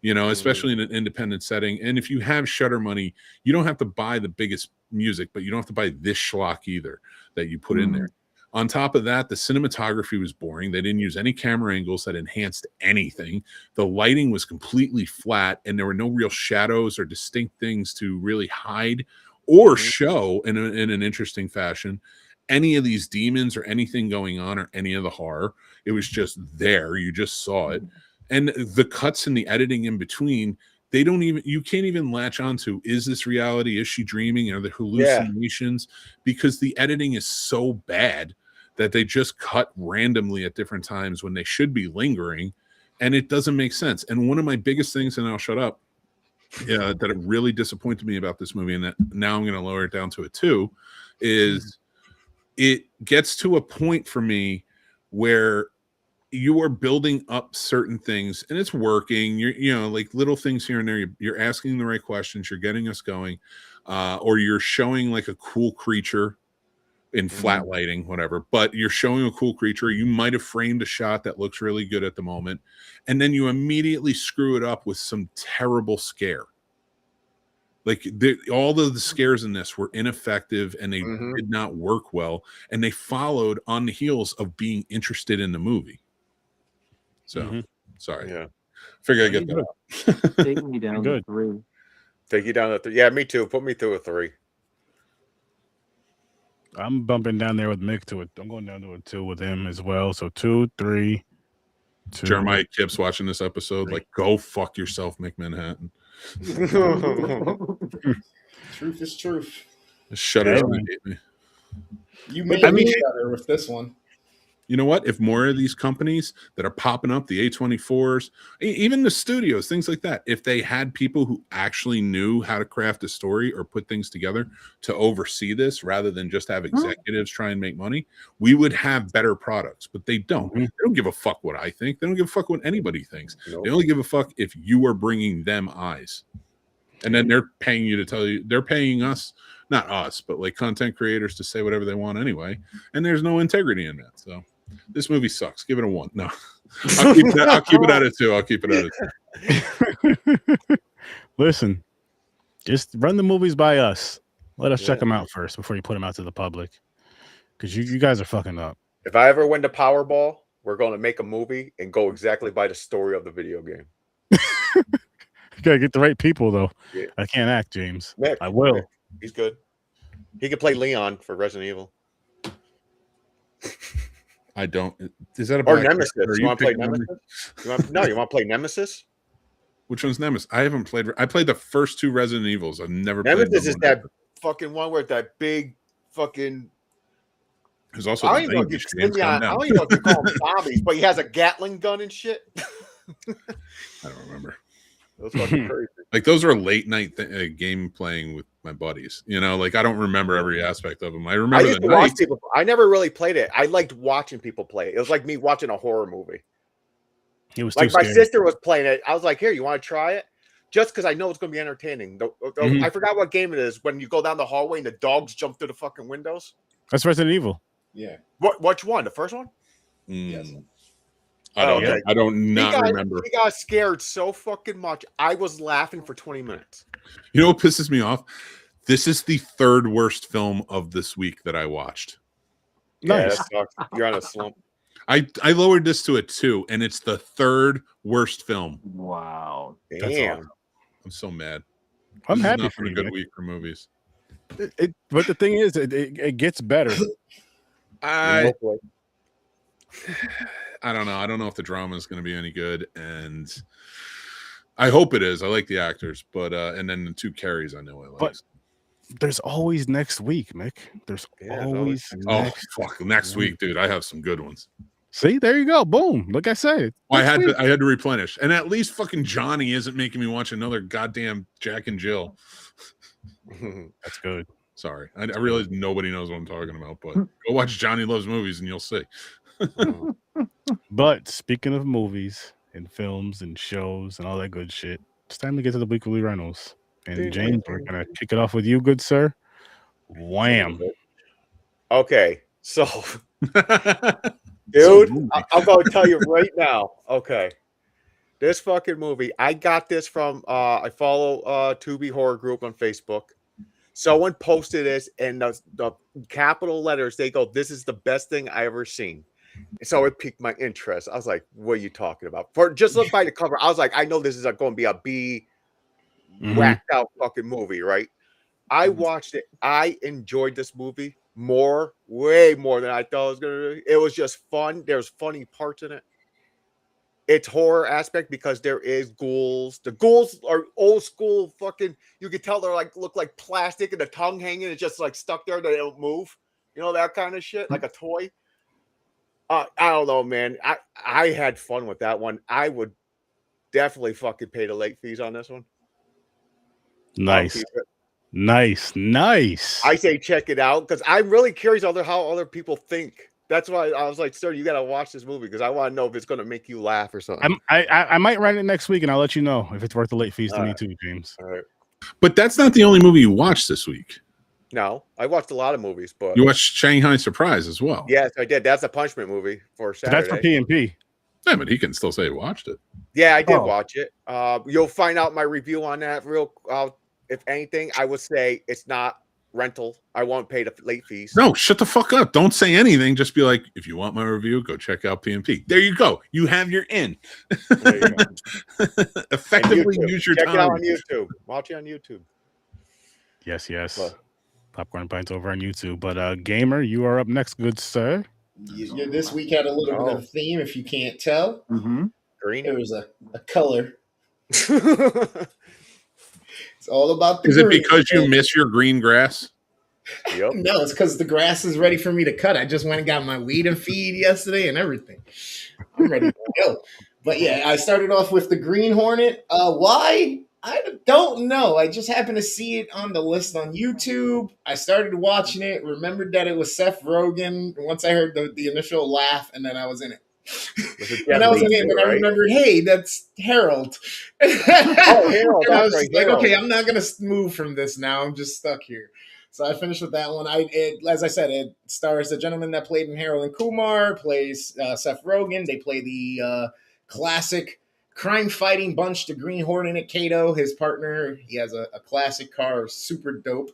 You know, especially in an independent setting. And if you have Shudder money, you don't have to buy the biggest music, but you don't have to buy this schlock either that you put in there. On top of that, the cinematography was boring. They didn't use any camera angles that enhanced anything. The lighting was completely flat, and there were no real shadows or distinct things to really hide or show in an interesting fashion any of these demons or anything going on or any of the horror. It was just there. You just saw it. And the cuts and the editing in between, you can't even latch onto, is this reality? Is she dreaming? Are there hallucinations? Because the editing is so bad that they just cut randomly at different times when they should be lingering, and it doesn't make sense. And one of my biggest things, and I'll shut up, that it really disappointed me about this movie, and that now I'm going to lower it down to a 2, is it gets to a point for me where you are building up certain things and it's working. You're like little things here and there. You're asking the right questions. You're getting us going, or you're showing like a cool creature in flat lighting, whatever. But you're showing a cool creature. You might have framed a shot that looks really good at the moment, and then you immediately screw it up with some terrible scare. Like all of the scares in this were ineffective and they did not work well, and they followed on the heels of being interested in the movie. So sorry. Yeah. Figure I'd get that out. take me down to 3. Take you down to 3. Yeah, me too. Put me through a 3. I'm bumping down there with Mick to it. I'm going down to a 2 with him as well. So 2, 3, 2. Jeremiah Kipps watching this episode, 3. like, go fuck yourself, Mick Manhattan. Truth is truth. Shudder's gonna hate me. You made me Shudder with this one. You know what? If more of these companies that are popping up, the A24s, even the studios, things like that, if they had people who actually knew how to craft a story or put things together to oversee this rather than just have executives try and make money, we would have better products. But they don't. They don't give a fuck what I think. They don't give a fuck what anybody thinks. Nope. They only give a fuck if you are bringing them eyes. And then they're paying you to tell you, they're paying us, not us, but like content creators to say whatever they want anyway. And there's no integrity in that. So this movie sucks. Give it a 1. No, I'll keep it at a 2. I'll keep it at a 2. Listen, just run the movies by us. Let us check them out first before you put them out to the public, because you guys are fucking up. If I ever win the Powerball, we're going to make a movie and go exactly by the story of the video game. You gotta get the right people though. Yeah. I can't act, James. Nick, I will. Nick, he's good. He could play Leon for Resident Evil. I don't. Is that a or black Nemesis? character? You want to play Nemesis? You want to play Nemesis? Which one's Nemesis? I haven't played. I played the first 2 Resident Evils. I've never Nemesis played. Nemesis is that fucking one where that big fucking. There's also. I don't even know if you call him zombies, but he has a Gatling gun and shit. I don't remember. That was fucking crazy. Like those are late night game playing with my buddies. You know, like I don't remember every aspect of them. I I remember used the to watch night. people. I never really played it. I liked watching people play it. It was like me watching a horror movie. He was Like too my scared. sister was playing it. I was like, "Here, you want to try it?" Just because I know it's going to be entertaining. Mhm. I forgot what game it is. When you go down the hallway and the dogs jump through the fucking windows. That's Resident Evil. Yeah. Which one? The first one? Yes. I don't Oh, know. okay. I don't not remember. He got scared so fucking much. I was laughing for 20 minutes. You know what pisses me off? This is the third worst film of this week that I watched. Nice. Yeah, that sucks. You're on a slump. I lowered this to a 2, and it's the third worst film. Wow. That's Damn. awesome. I'm so mad. I'm This has happy not for been you, a good Nick. week for movies. But the thing is, it gets better. Hopefully. I don't know. I don't know if the drama is going to be any good, and I hope it is. I like the actors, but and then the 2 carries I know I like. But there's always next week, Mick. There's Yeah, always oh next. fuck, next week, dude, I have some good ones. See, there you go. Boom. Like I said, Well, next week. I had to replenish, and at least fucking Johnny isn't making me watch another goddamn Jack and Jill. That's good. Sorry, I realize nobody knows what I'm talking about, but go watch Johnny Loves Movies and you'll see. But speaking of movies and films and shows and all that good shit, it's time to get to the weekly rentals. And James, we're gonna kick it off with you, good sir. Wham. Okay, so dude, I'm going to tell you right now. Okay, this fucking movie. I got this from. I follow Tubi Horror Group on Facebook. Someone posted this, and the capital letters. They go, "This is the best thing I ever seen." So it piqued my interest. I was like, "What are you talking about?" For just look by the cover, I was like, "I know this is going to be a B whacked out fucking movie, right?" I watched it. I enjoyed this movie way more than I thought it was gonna be. It was just fun. There's funny parts in it. It's horror aspect because there is ghouls. The ghouls are old school fucking. You can tell they're like look like plastic and the tongue hanging is just like stuck there. They don't move. You know that kind of shit, like a toy. I don't know, man. I had fun with that one. I would definitely fucking pay the late fees on this one. Nice. Nice. I say check it out because I'm really curious how other people think. That's why I was like, "Sir, you got to watch this movie because I want to know if it's going to make you laugh or something." I might rent it next week and I'll let you know if it's worth the late fees to me too, James. All right. But that's not the only movie you watched this week. No, I watched a lot of movies, but You watched Shanghai Surprise as well. yes, I did. That's a punishment movie for So Saturday. that's for P&P. Yeah, but he can still say he watched it. Yeah, I did Oh. watch it. You'll find out my review on that real. If anything, I would say it's not rental. I won't pay the late fees. No, shut the fuck up. Don't say anything. Just be like, if you want my review, go check out P&P. There you go. You have your in. There you go. Effectively And YouTube. use your Check time. it out on YouTube. Watch it on YouTube. Yes. But- Popcorn Pints over on YouTube. But Gamer, you are up next, good sir. This week had a little bit of a theme, if you can't tell. Mm-hmm. Green. It was a color. It's all about the Is it green. because you miss your green grass? Yep. No, it's because the grass is ready for me to cut. I just went and got my weed and feed yesterday and everything. I'm ready to go. But yeah, I started off with the Green Hornet. Why? I don't know. I just happened to see it on the list on YouTube. I started watching it, remembered that it was Seth Rogen. Once I heard the initial laugh, and then I was in it. And I was in it, and I remembered, hey, that's Harold. Harold, And I was that's just right, like, Harold. okay, I'm not going to move from this now. I'm just stuck here. So I finished with that one. As I said, it stars the gentleman that played in Harold and Kumar, plays Seth Rogen. They play the classic crime-fighting bunch, the Green Hornet Kato, his partner. He has a classic car, super dope.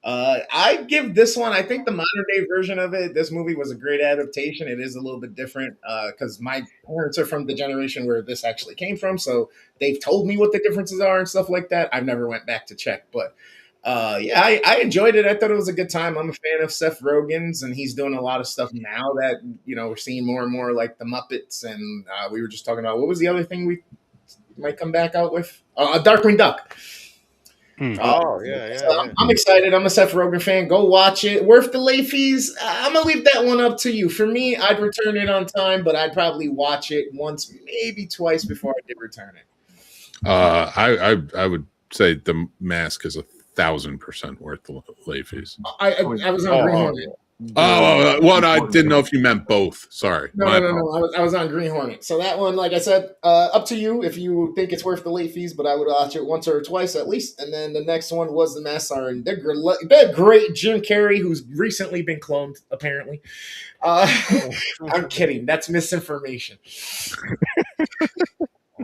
I give this one, I think the modern-day version of it, this movie was a great adaptation. It is a little bit different because my parents are from the generation where this actually came from, so they've told me what the differences are and stuff like that. I've never went back to check, but yeah, I enjoyed it. I thought it was a good time. I'm a fan of Seth Rogen's, and he's doing a lot of stuff now that, you know, we're seeing more and more like the Muppets, and we were just talking about, what was the other thing we might come back out with? Darkwing Duck. Oh, yeah. I'm excited. I'm a Seth Rogen fan. Go watch it. Worth the late fees? I'm going to leave that one up to you. For me, I'd return it on time, but I'd probably watch it once, maybe twice before I did return it. I would say the mask is 1,000% worth the late fees. I was on Green Hornet. What? I didn't know if you meant both. Sorry. No. I was on Green Hornet. So that one, like I said, up to you if you think it's worth the late fees, but I would watch it once or twice at least. And then the next one was The Masked Siren. They're great. Jim Carrey, who's recently been cloned, apparently. I'm kidding. That's misinformation.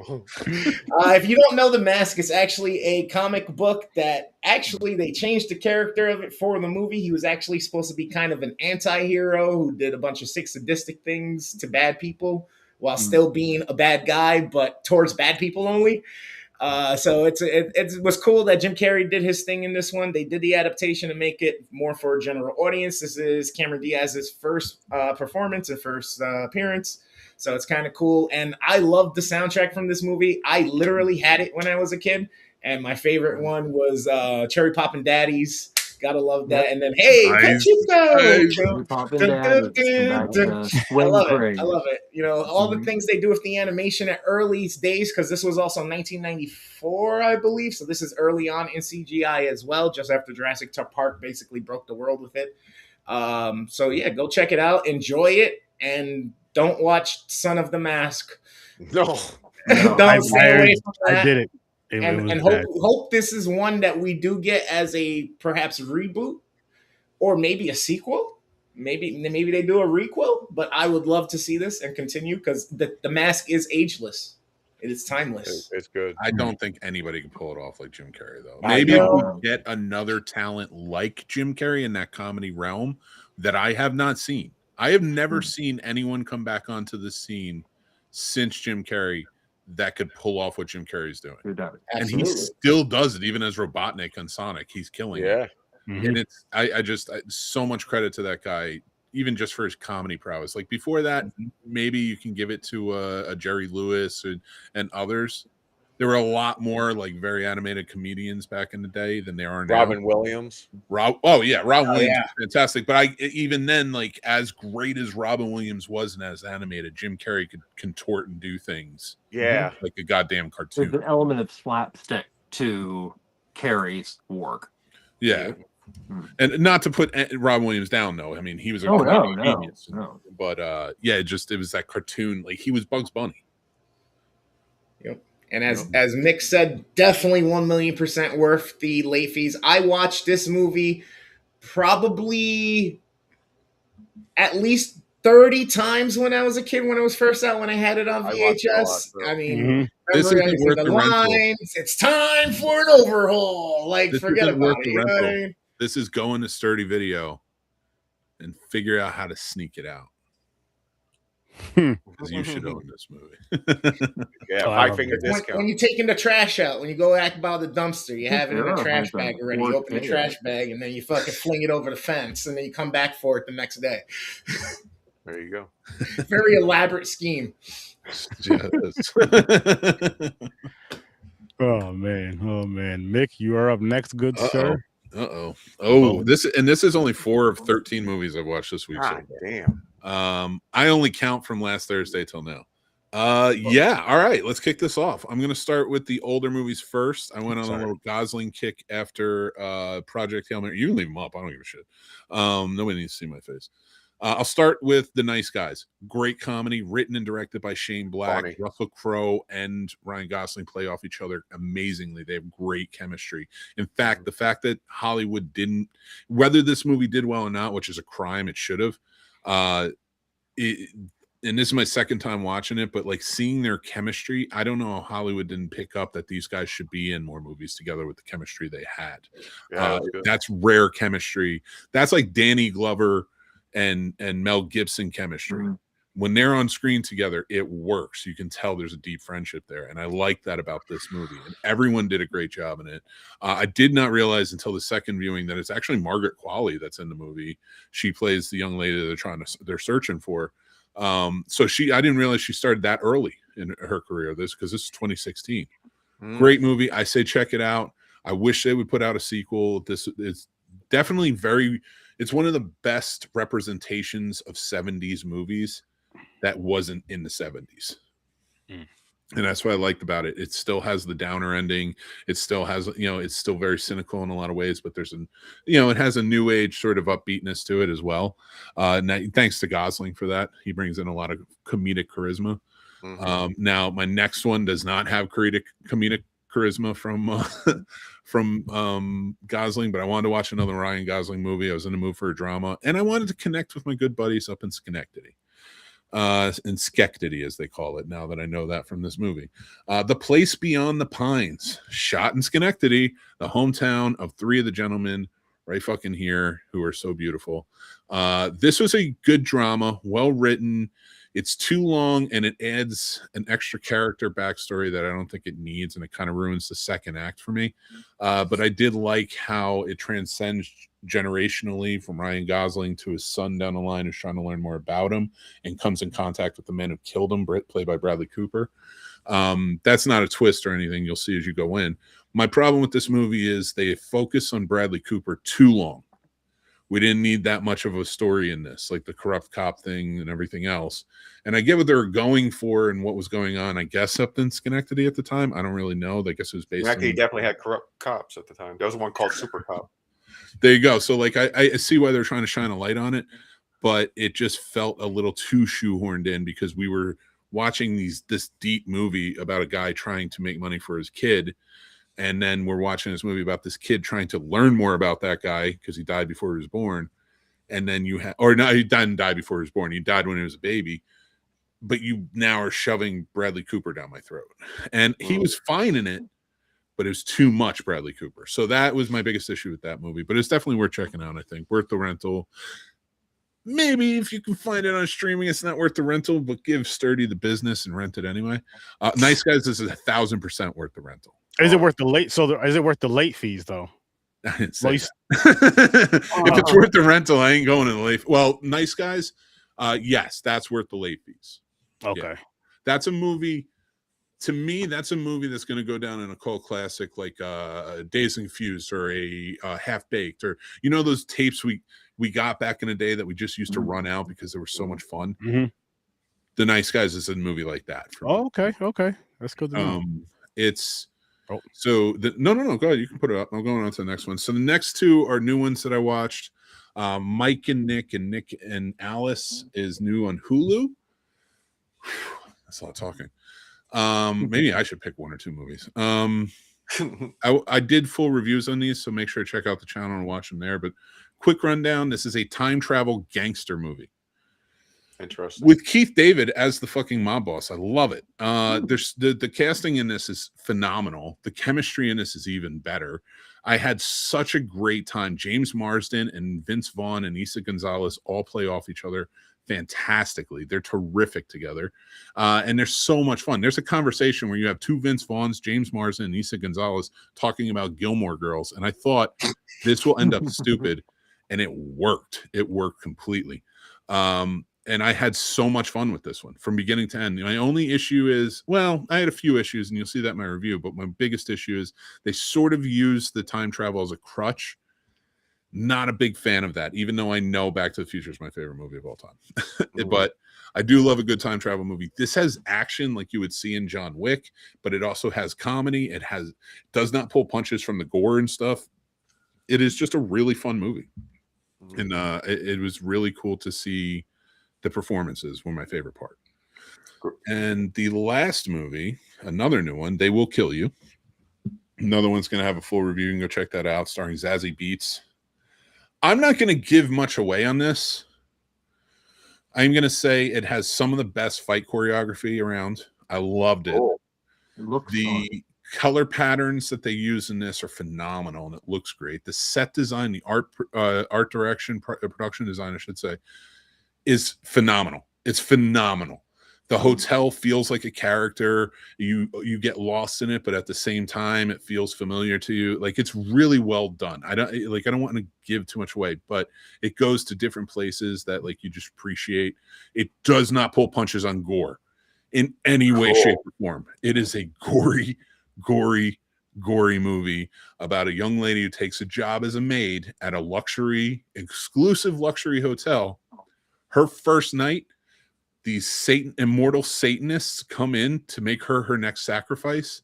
If you don't know, The Mask is actually a comic book that actually they changed the character of it for the movie. He was actually supposed to be kind of an anti-hero who did a bunch of sick sadistic things to bad people while still being a bad guy, but towards bad people only. So it was cool that Jim Carrey did his thing in this one. They did the adaptation to make it more for a general audience. This is Cameron Diaz's first performance and first appearance. So it's kind of cool. And I love the soundtrack from this movie. I literally had it when I was a kid. And my favorite one was Cherry Poppin' Daddies. Gotta love that. And then, hey, Pachito! I love it. You know, all the things they do with the animation at early days, because this was also 1994, I believe. So this is early on in CGI as well, just after Jurassic Park basically broke the world with it. So yeah, go check it out. Enjoy it. And don't watch Son of the Mask. No. Don't stay away from that. I did it. And hope this is one that we do get as a perhaps reboot or maybe a sequel. Maybe they do a requel, but I would love to see this and continue because the Mask is ageless. It is timeless. It's good. I don't think anybody can pull it off like Jim Carrey, though. Maybe if we get another talent like Jim Carrey in that comedy realm that I have not seen. I have never seen anyone come back onto the scene since Jim Carrey that could pull off what Jim Carrey's doing. And he still does it, even as Robotnik on Sonic. He's killing it. And it's I so much credit to that guy, even just for his comedy prowess. Like before that, maybe you can give it to a Jerry Lewis and others. There were a lot more like very animated comedians back in the day than there are now. Robin Williams. Rob Williams is fantastic. But even then, like as great as Robin Williams was and as animated, Jim Carrey could contort and do things. Yeah. Like a goddamn cartoon. There's an element of slapstick to Carrey's work. Yeah. And not to put Robin Williams down, though. I mean, he was a genius. No. But yeah, it was that cartoon. Like he was Bugs Bunny. Yep. And as Mick said, definitely 1,000,000% worth the late fees. I watched this movie probably at least 30 times when I was a kid, when it was first out, when I had it on VHS. I mean, this isn't worth the lines. It's time for an overhaul. Like, forget about it. You know what I mean? This is going to Sturd-O-Vision and figure out how to sneak it out. Because you should own this movie. Yeah, 5-finger discount. When you're taking the trash out, when you go back by the dumpster, you have it in a trash bag already. You open the trash bag and then you fucking fling it over the fence and then you come back for it the next day. There you go. Very elaborate scheme. Oh man. Mick, you are up next, good sir. This is only 4 of 13 movies I've watched this week. God damn. I only count from last Thursday till now. Yeah, all right, let's kick this off. I'm gonna start with the older movies first. I went on a little Gosling kick after Project Hail Mary. You can leave them up, I don't give a shit. Nobody needs to see my face. I'll start with The Nice Guys. Great comedy, written and directed by Shane Black. Funny. Russell Crowe and Ryan Gosling play off each other amazingly. They have great chemistry. In fact, the fact that Hollywood didn't, whether this movie did well or not, which is a crime, it should have. And this is my second time watching it, but like seeing their chemistry, I don't know how Hollywood didn't pick up that these guys should be in more movies together with the chemistry they had. That's rare chemistry. That's like Danny Glover and Mel Gibson chemistry. When they're on screen together, it works. You can tell there's a deep friendship there. And I like that about this movie. And everyone did a great job in it. I did not realize until the second viewing that it's actually Margaret Qualley that's in the movie. She plays the young lady they're searching for. So I didn't realize she started that early in her career, because this is 2016. Great movie. I say check it out. I wish they would put out a sequel. This is definitely it's one of the best representations of 70s movies that wasn't in the 70s. And that's what I liked about it. It still has the downer ending. It still has, it's still very cynical in a lot of ways, but there's it has a new age sort of upbeatness to it as well. Thanks to Gosling for that. He brings in a lot of comedic charisma. Now my next one does not have comedic charisma from Gosling, but I wanted to watch another Ryan Gosling movie. I was in the mood for a drama, and I wanted to connect with my good buddies up in Schenectady. In Schenectady, as they call it, now that I know that from this movie. The Place Beyond the Pines, shot in Schenectady, the hometown of three of the gentlemen right fucking here who are so beautiful. This was a good drama, well written. It's too long, and it adds an extra character backstory that I don't think it needs, and it kind of ruins the second act for me. But I did like how it transcends generationally from Ryan Gosling to his son down the line who's trying to learn more about him and comes in contact with the man who killed him, played by Bradley Cooper. That's not a twist or anything. You'll see as you go in. My problem with this movie is they focus on Bradley Cooper too long. We didn't need that much of a story in this, like the corrupt cop thing and everything else. And I get what they were going for and what was going on, I guess, up in Schenectady at the time. I don't really know. I guess it was based on... He definitely had corrupt cops at the time. There was one called Super Cop. There you go. So, like, I see why they're trying to shine a light on it, but it just felt a little too shoehorned in because we were watching this deep movie about a guy trying to make money for his kid. And then we're watching this movie about this kid trying to learn more about that guy because he died before he was born. And then he didn't die before he was born. He died when he was a baby. But you now are shoving Bradley Cooper down my throat. And he was fine in it, but it was too much Bradley Cooper. So that was my biggest issue with that movie. But it's definitely worth checking out, I think. Worth the rental. Maybe if you can find it on streaming, it's not worth the rental, but give Sturdy the business and rent it anyway. Nice Guys is 1,000% worth the rental. Is it worth the late? Is it worth the late fees though? I didn't say that. If it's worth the rental, I ain't going to the late. Well, Nice Guys, yes, that's worth the late fees. Okay, yeah. That's a movie. To me, that's a movie that's going to go down in a cult classic, like Dazed and Confused or a Half Baked, or those tapes we got back in the day that we just used to run out because they were so much fun. The Nice Guys is a movie like that. Okay, that's good to know. It's. So no, go ahead. You can put it up. I'm going on to the next one. So the next two are new ones that I watched. Mike and Nick and Alice is new on Hulu. That's a lot of talking. Maybe I should pick one or two movies. I did full reviews on these, so make sure to check out the channel and watch them there. But quick rundown: this is a time travel gangster movie. Interesting. With Keith David as the fucking mob boss. I love it. There's the casting in this is phenomenal. The chemistry in this is even better. I had such a great time. James Marsden and Vince Vaughn and Isa Gonzalez all play off each other fantastically. They're terrific together. And they're so much fun. There's a conversation where you have two Vince Vaughns, James Marsden and Isa Gonzalez, talking about Gilmore Girls. And I thought this will end up stupid. And it worked. It worked completely. And I had so much fun with this one from beginning to end. My only issue is, I had a few issues, and you'll see that in my review, but my biggest issue is they sort of use the time travel as a crutch. Not a big fan of that, even though I know Back to the Future is my favorite movie of all time. But I do love a good time travel movie. This has action like you would see in John Wick, but it also has comedy. It does not pull punches from the gore and stuff. It is just a really fun movie. And it was really cool to see. The performances were my favorite part. And the last movie, another new one, They Will Kill You. Another one's going to have a full review. You can go check that out, starring Zazie Beetz. I'm not going to give much away on this. I'm going to say it has some of the best fight choreography around. I loved it. Oh, it looks fun. Color patterns that they use in this are phenomenal, and it looks great. The set design, the art direction, production design, I should say, is phenomenal. It's phenomenal. The hotel feels like a character. You get lost in it, but at the same time, it feels familiar to you. Like, it's really well done. I don't want to give too much away, but it goes to different places that like you just appreciate. It does not pull punches on gore in any way, shape, or form. It is a gory movie about a young lady who takes a job as a maid at a exclusive luxury hotel. Her first night, these immortal Satanists come in to make her next sacrifice.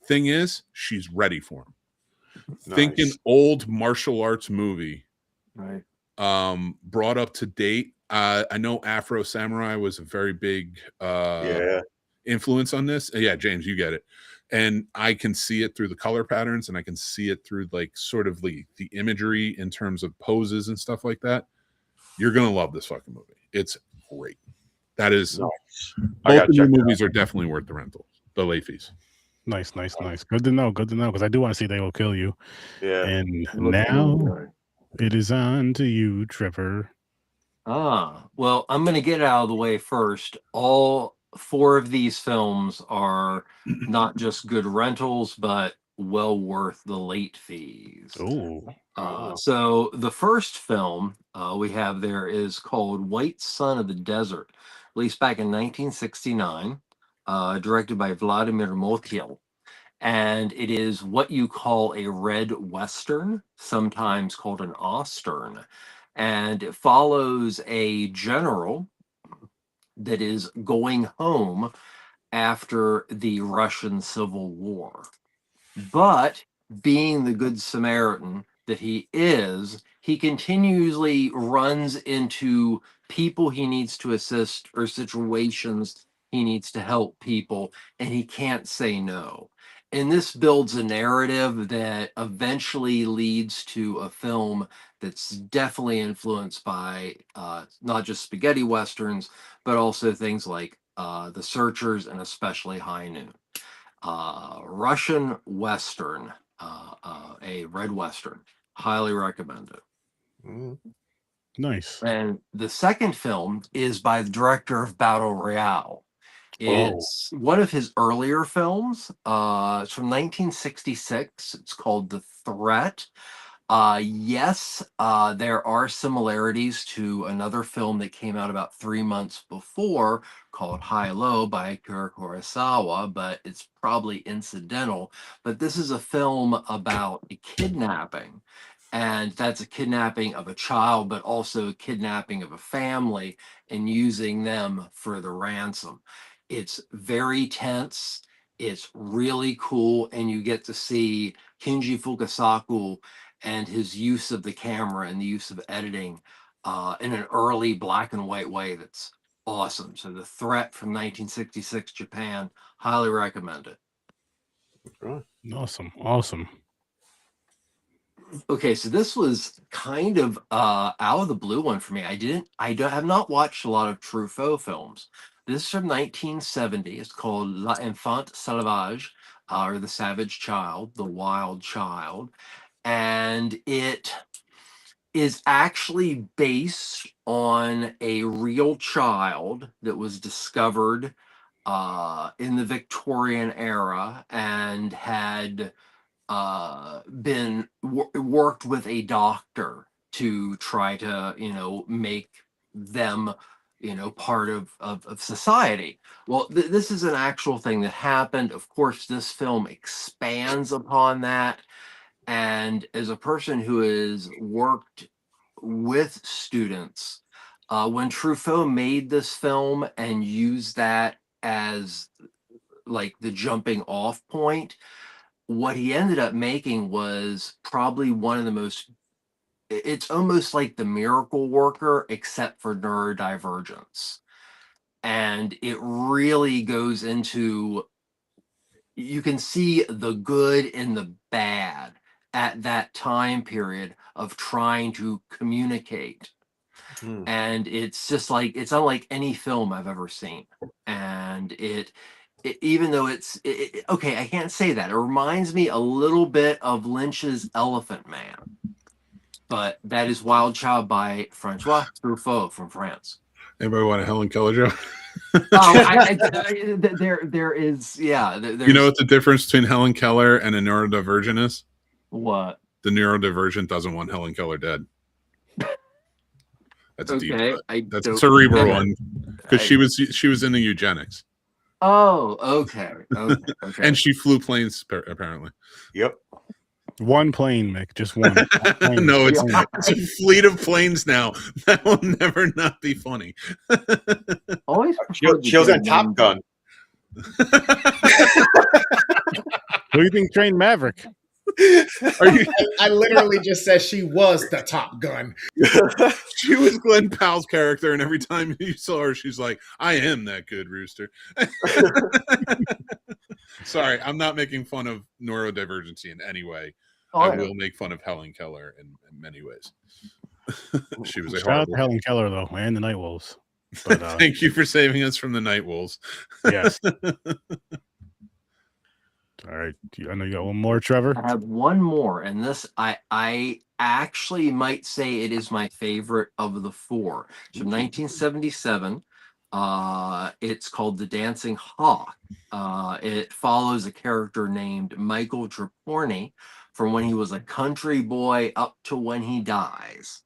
Thing is, she's ready for him. Think an old martial arts movie, Right. brought up to date. I know Afro Samurai was a very big influence on this. Yeah, James, you get it. And I can see it through the color patterns, and I can see it through like sort of the imagery in terms of poses and stuff like that. You're gonna love this fucking movie. It's great. That is both the new movies are definitely worth the rental, the late fees. Nice. Good to know. Because I do want to see They Will Kill You. Yeah. And now it is on to you, Trevor. Well, I'm going to get out of the way first. All 4 of these films are not just good rentals, but well worth the late fees. So the first film we have there is called White Son of the Desert, released back in 1969, directed by Vladimir Motyl. And it is what you call a red Western, sometimes called an Ostern. And it follows a general that is going home after the Russian Civil War. But being the Good Samaritan that he is, he continually runs into people he needs to assist or situations he needs to help people, and he can't say no. And this builds a narrative that eventually leads to a film that's definitely influenced by not just spaghetti westerns, but also things like The Searchers and especially High Noon. Russian Western, a red Western. Highly recommend it. Nice. And the second film is by the director of Battle Royale. It's one of his earlier films. It's from 1966. It's called The Threat. Yes, there are similarities to another film that came out about 3 months before called High Low by Akira Kurosawa, but it's probably incidental. But this is a film about a kidnapping, and that's a kidnapping of a child, but also a kidnapping of a family and using them for the ransom. It's very tense. It's really cool, and you get to see Kinji Fukasaku and his use of the camera and the use of editing in an early black and white way that's awesome. So The Threat from 1966 Japan, highly recommend it. Awesome. Okay, so this was kind of out of the blue one for me. I have not watched a lot of Truffaut films. This is from 1970. It's called L'Enfant Sauvage, or The Savage Child, The Wild Child. And it is actually based on a real child that was discovered in the Victorian era and had been worked with a doctor to try to make them part of society. Well, this is an actual thing that happened. Of course, this film expands upon that. And as a person who has worked with students, when Truffaut made this film and used that as like the jumping off point, what he ended up making was probably one of the most, it's almost like The Miracle Worker, except for neurodivergence. And it really goes into, you can see the good and the bad at that time period of trying to communicate. And it's just like, it's unlike any film I've ever seen. And it even though okay, I can't say that. It reminds me a little bit of Lynch's Elephant Man, but that is Wild Child by Francois Truffaut from France. Anybody want a Helen Keller joke? There is, yeah. You know what the difference between Helen Keller and a neurodivergent is? What? The neurodivergent doesn't want Helen Keller dead. That's a deep cut. That's a cerebral one, because she was into eugenics. Oh, okay. And she flew planes apparently. Yep. One plane, Mick. Just one. Plane. No, it's Plane. a fleet of planes now. That will never not be funny. Always She was in Top Gun. Who do you think trained Maverick? Are you? I literally just said she was the Top Gun. She was Glenn Powell's character, and every time you saw her, she's like, "I am that good rooster." Sorry, I'm not making fun of neurodivergency in any way. I will make fun of Helen Keller in many ways. She was a Shout out horrible. to Helen Keller though, and the Night Wolves. But, Thank you for saving us from the Night Wolves. yes. All right. I know you got one more, Trevor. I have one more, and this I actually might say it is my favorite of the four. It's from 1977. It's called The Dancing Hawk. It follows a character named Michael Traporni from when he was a country boy up to when he dies.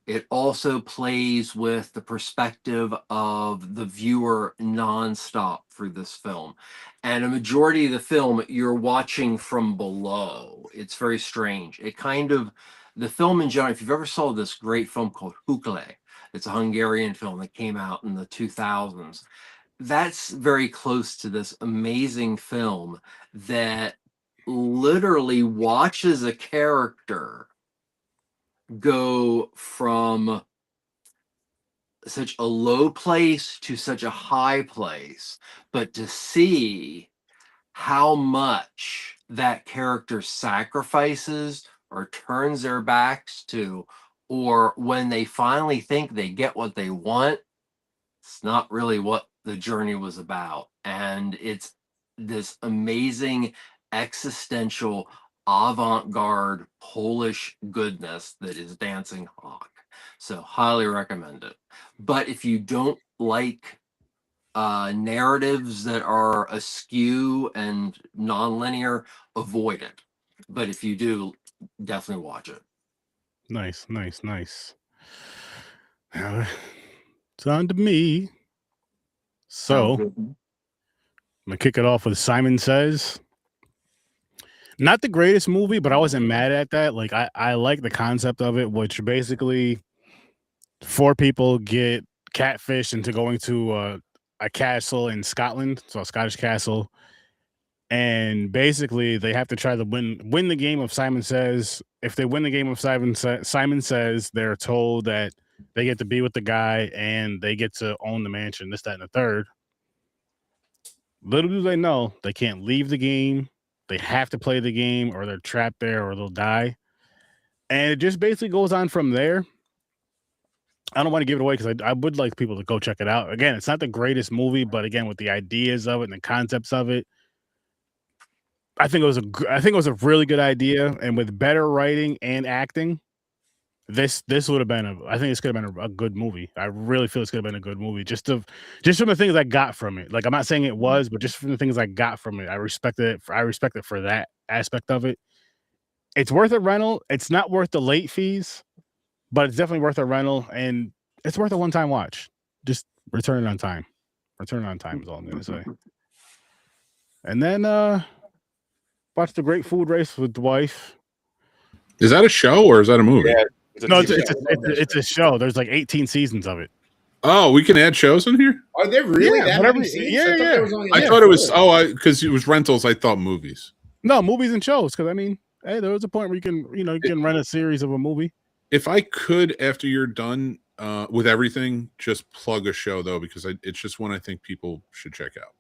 It also plays with the perspective of the viewer nonstop through this film. And a majority of the film, you're watching from below. It's very strange. It kind of, the film in general, if you've ever saw this great film called Hukle, it's a Hungarian film that came out in the 2000s. That's very close to this amazing film that literally watches a character go from such a low place to such a high place, but to see how much that character sacrifices or turns their backs to, or when they finally think they get what they want, it's not really what the journey was about. And it's this amazing existential avant-garde Polish goodness that is Dancing Hawk. So highly recommend it. But if you don't like narratives that are askew and non-linear, avoid it. But if you do, definitely watch it. Nice. It's on to me. So I'm gonna kick it off with Simon Says. Not the greatest movie, but I wasn't mad at that. Like I like the concept of it, which basically 4 people get catfished into going to a castle in Scotland, so a Scottish castle, and basically they have to try to win the game of Simon Says. If they win the game of Simon Says, they're told that they get to be with the guy and they get to own the mansion, this, that, and the third. Little do they know, they can't leave the game. They have to play the game or they're trapped there or they'll die. And it just basically goes on from there. I don't want to give it away because I would like people to go check it out. Again, it's not the greatest movie, but again, with the ideas of it and the concepts of it, I think it was a really good idea. And with better writing and acting, this would have been I think this could have been a good movie. I really feel this could have been a good movie. Just from the things I got from it. Like, I'm not saying it was, but just from the things I got from it, I respect it for that aspect of it. It's worth a rental. It's not worth the late fees, but it's definitely worth a rental, and it's worth a one-time watch. Just return it on time. Return it on time is all I'm gonna say. And then watch The Great Food Race with the wife. Is that a show or is that a movie? Yeah, No, it's a show. There's like 18 seasons of it. Oh, we can add shows in here? Are there really that whatever- many seasons? yeah, I thought yeah. there was only I thought it was because it was rentals. I thought movies. No, movies and shows. Because I mean, hey, there was a point where you can rent a series of a movie. If I could, after you're done with everything, just plug a show though, because it's just one I think people should check out.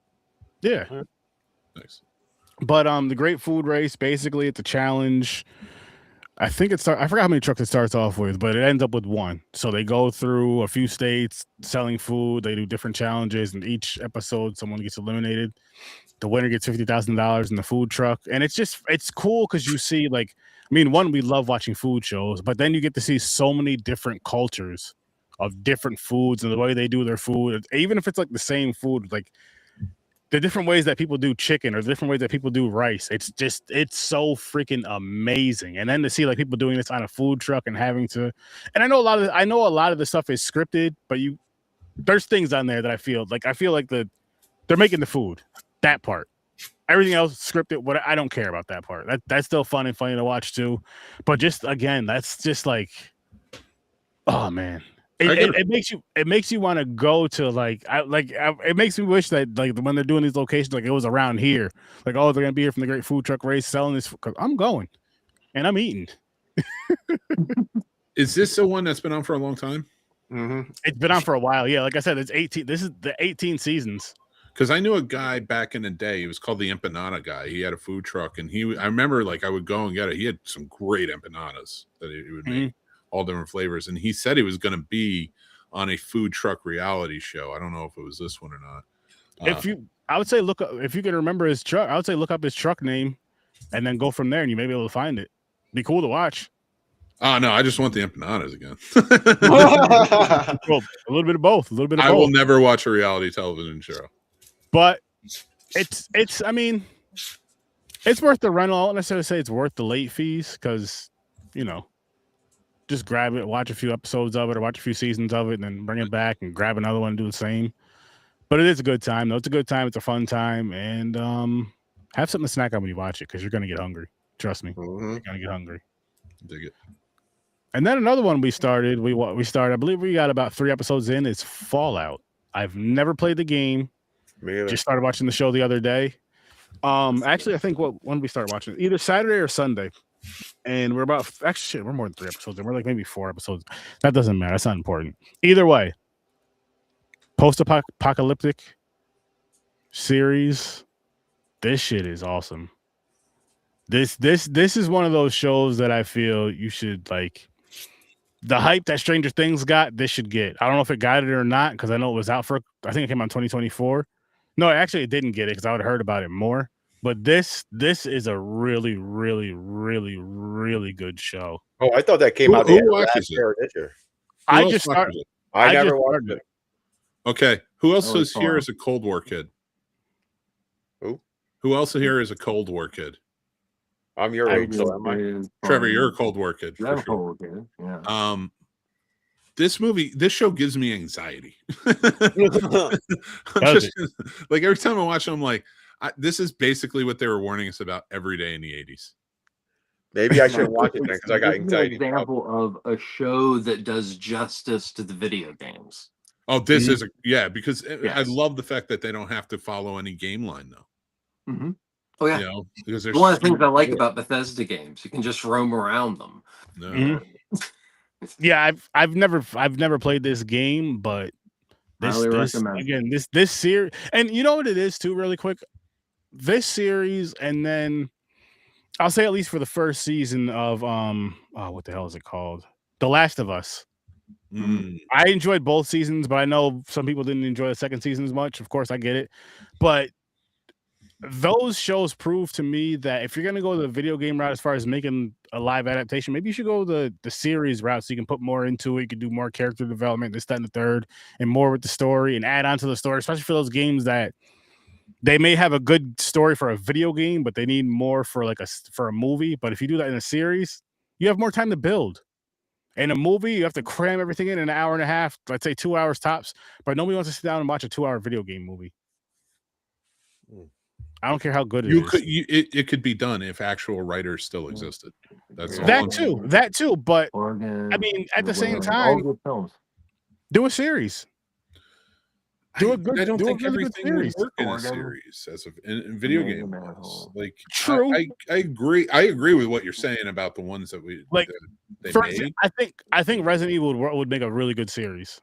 Yeah. Nice. But The Great Food Race, basically, it's a challenge. I think I forgot how many trucks it starts off with, but it ends up with 1. So they go through a few states selling food. They do different challenges, and each episode someone gets eliminated. The winner gets $50,000 in the food truck, and it's cool because you see, like, I mean, we love watching food shows, but then you get to see so many different cultures of different foods and the way they do their food. Even if it's like the same food, like the different ways that people do chicken or the different ways that people do rice. It's so freaking amazing. And then to see like people doing this on a food truck and having to, and I know a lot of the stuff is scripted, but there's things on there that I feel like they're making the food, that part. Everything else scripted. What I don't care about that part. That's still fun and funny to watch too. But just again, that's just like, oh man, it makes you want to go to it makes me wish that like when they're doing these locations, like it was around here. Like, oh, they're gonna be here from the Great Food Truck Race selling this because I'm going and I'm eating. Is this the one that's been on for a long time? Mm-hmm. It's been on for a while. Yeah, like I said, it's 18. This is the 18 seasons. Because I knew a guy back in the day. He was called the Empanada Guy. He had a food truck, and I remember like I would go and get it. He had some great empanadas that he would make, all different flavors. And he said he was going to be on a food truck reality show. I don't know if it was this one or not. I would say look up, if you can remember his truck. I would say look up his truck name, and then go from there, and you may be able to find it. Be cool to watch. Oh no, I just want the empanadas again. Well, a little bit of both. A little bit of both. I will never watch a reality television show. But it's I mean, it's worth the rental. I don't necessarily say it's worth the late fees because, just grab it, watch a few episodes of it or watch a few seasons of it and then bring it back and grab another one and do the same. But it is a good time, though. It's a good time. It's a fun time. And have something to snack on when you watch it because you're going to get hungry. Trust me. You're going to get hungry. Dig it. And then another one we started, I believe we got about 3 episodes in, is Fallout. I've never played the game. Just started watching the show the other day. Actually, I think when we started watching it, either Saturday or Sunday, and we're more than 3 episodes, and we're like maybe 4 episodes. That doesn't matter. That's not important. Either way, post-apocalyptic series. This shit is awesome. This is one of those shows that I feel you should like. The hype that Stranger Things got, this should get. I don't know if it got it or not because I know it was out for. I think it came out in 2024. No, actually, it didn't get it because I would have heard about it more. But this is a really, really, really, really good show. Oh, I thought that came out. Who watches it? I just started. I never watched it. Okay, who else is here as a Cold War kid? Who else here is a Cold War kid? I'm your age, so am I. Trevor, you're a Cold War kid. For sure. Yeah. This show gives me anxiety. Like every time I watch it, I'm like, this is basically what they were warning us about every day in the 80s. Maybe I should watch it then because I got anxiety. An example of a show that does justice to the video games. Oh, this is because I love the fact that they don't have to follow any game line though. Mm-hmm. Oh yeah, because there's one of the things I like about Bethesda games. You can just roam around them. No. Mm-hmm. Yeah, I've never played this game, but this series, and you know what it is too, really quick. This series, and then I'll say at least for the first season of what the hell is it called? The Last of Us. I enjoyed both seasons, but I know some people didn't enjoy the second season as much. Of course, I get it, but those shows prove to me that if you're going to go the video game route as far as making a live adaptation, maybe you should go the series route so you can put more into it. You can do more character development, this, that, and the third, and more with the story and add on to the story, especially for those games that they may have a good story for a video game, but they need more for a movie. But if you do that in a series, you have more time to build. In a movie, you have to cram everything in an hour and a half, let's say 2 hours tops, but nobody wants to sit down and watch a 2-hour video game movie. I don't care how good it is. It could be done if actual writers still existed. That's that too. But I mean, at the same time, do a series. I don't think everything would work in a series as in video game. Like, true. I agree. I agree with what you're saying about the ones that we like. They made. I think Resident Evil would make a really good series.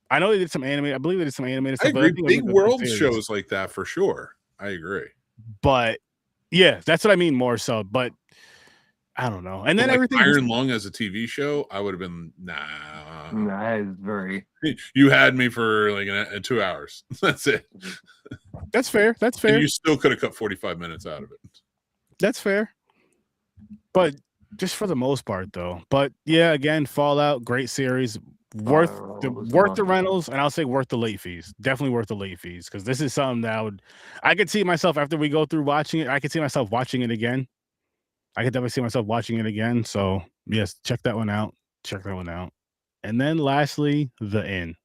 I know they did some anime. I believe they did some animated stuff. I agree. Big world shows like that for sure. I agree. But yeah, that's what I mean more so. But I don't know. And then like everything Iron Lung as a TV show, I would have been That is very. You had me for like 2 hours. That's it. That's fair. That's fair. And you still could have cut 45 minutes out of it. That's fair. But just for the most part, though. But yeah, again, Fallout, great series. Worth the rentals, and I'll say worth the late fees. Definitely worth the late fees because this is something that I could see myself after we go through watching it. I could see myself watching it again. I could definitely see myself watching it again. So yes, check that one out. And then lastly, The Inn.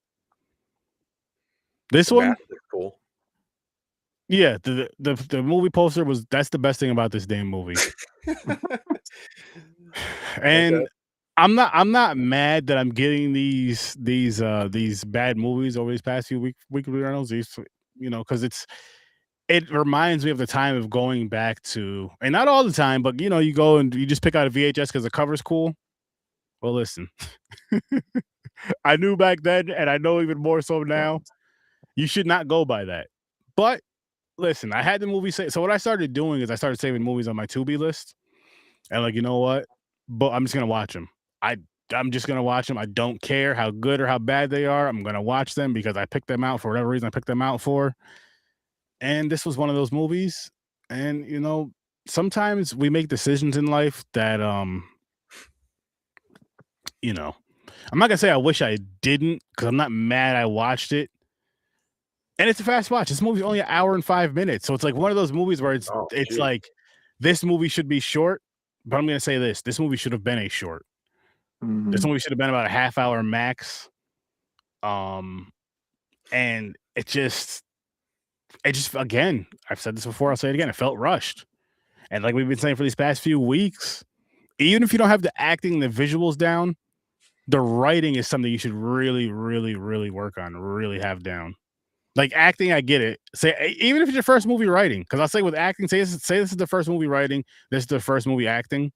This one, cool. Yeah, the movie poster that's the best thing about this damn movie. And Okay. I'm not mad that I'm getting these bad movies over these past few weekly rentals. These, because it reminds me of the time of going back to, and not all the time, but you go and you just pick out a VHS because the cover's cool. Well, listen, I knew back then, and I know even more so now. You should not go by that. But listen, I had the movie say. So what I started doing is I started saving movies on my Tubi list, and like, you know what? But I'm just gonna watch them. I'm just gonna watch them. I don't care how good or how bad they are. I'm gonna watch them because I picked them out for whatever reason I picked them out for. And this was one of those movies. And sometimes we make decisions in life that I'm not gonna say I wish I didn't, because I'm not mad I watched it. And it's a fast watch. This movie's only an hour and 5 minutes. So it's like one of those movies where it's geez. like this movie should be short, but I'm gonna say this movie should have been a short. This movie should have been about a half hour max. And it just again, I've said this before, I'll say it again, it felt rushed. And like we've been saying for these past few weeks, even if you don't have the acting, the visuals down, the writing is something you should really, really, really work on, really have down. Like acting, I get it. Say even if it's your first movie writing, because I'll say with acting, say this is the first movie writing, this is the first movie acting,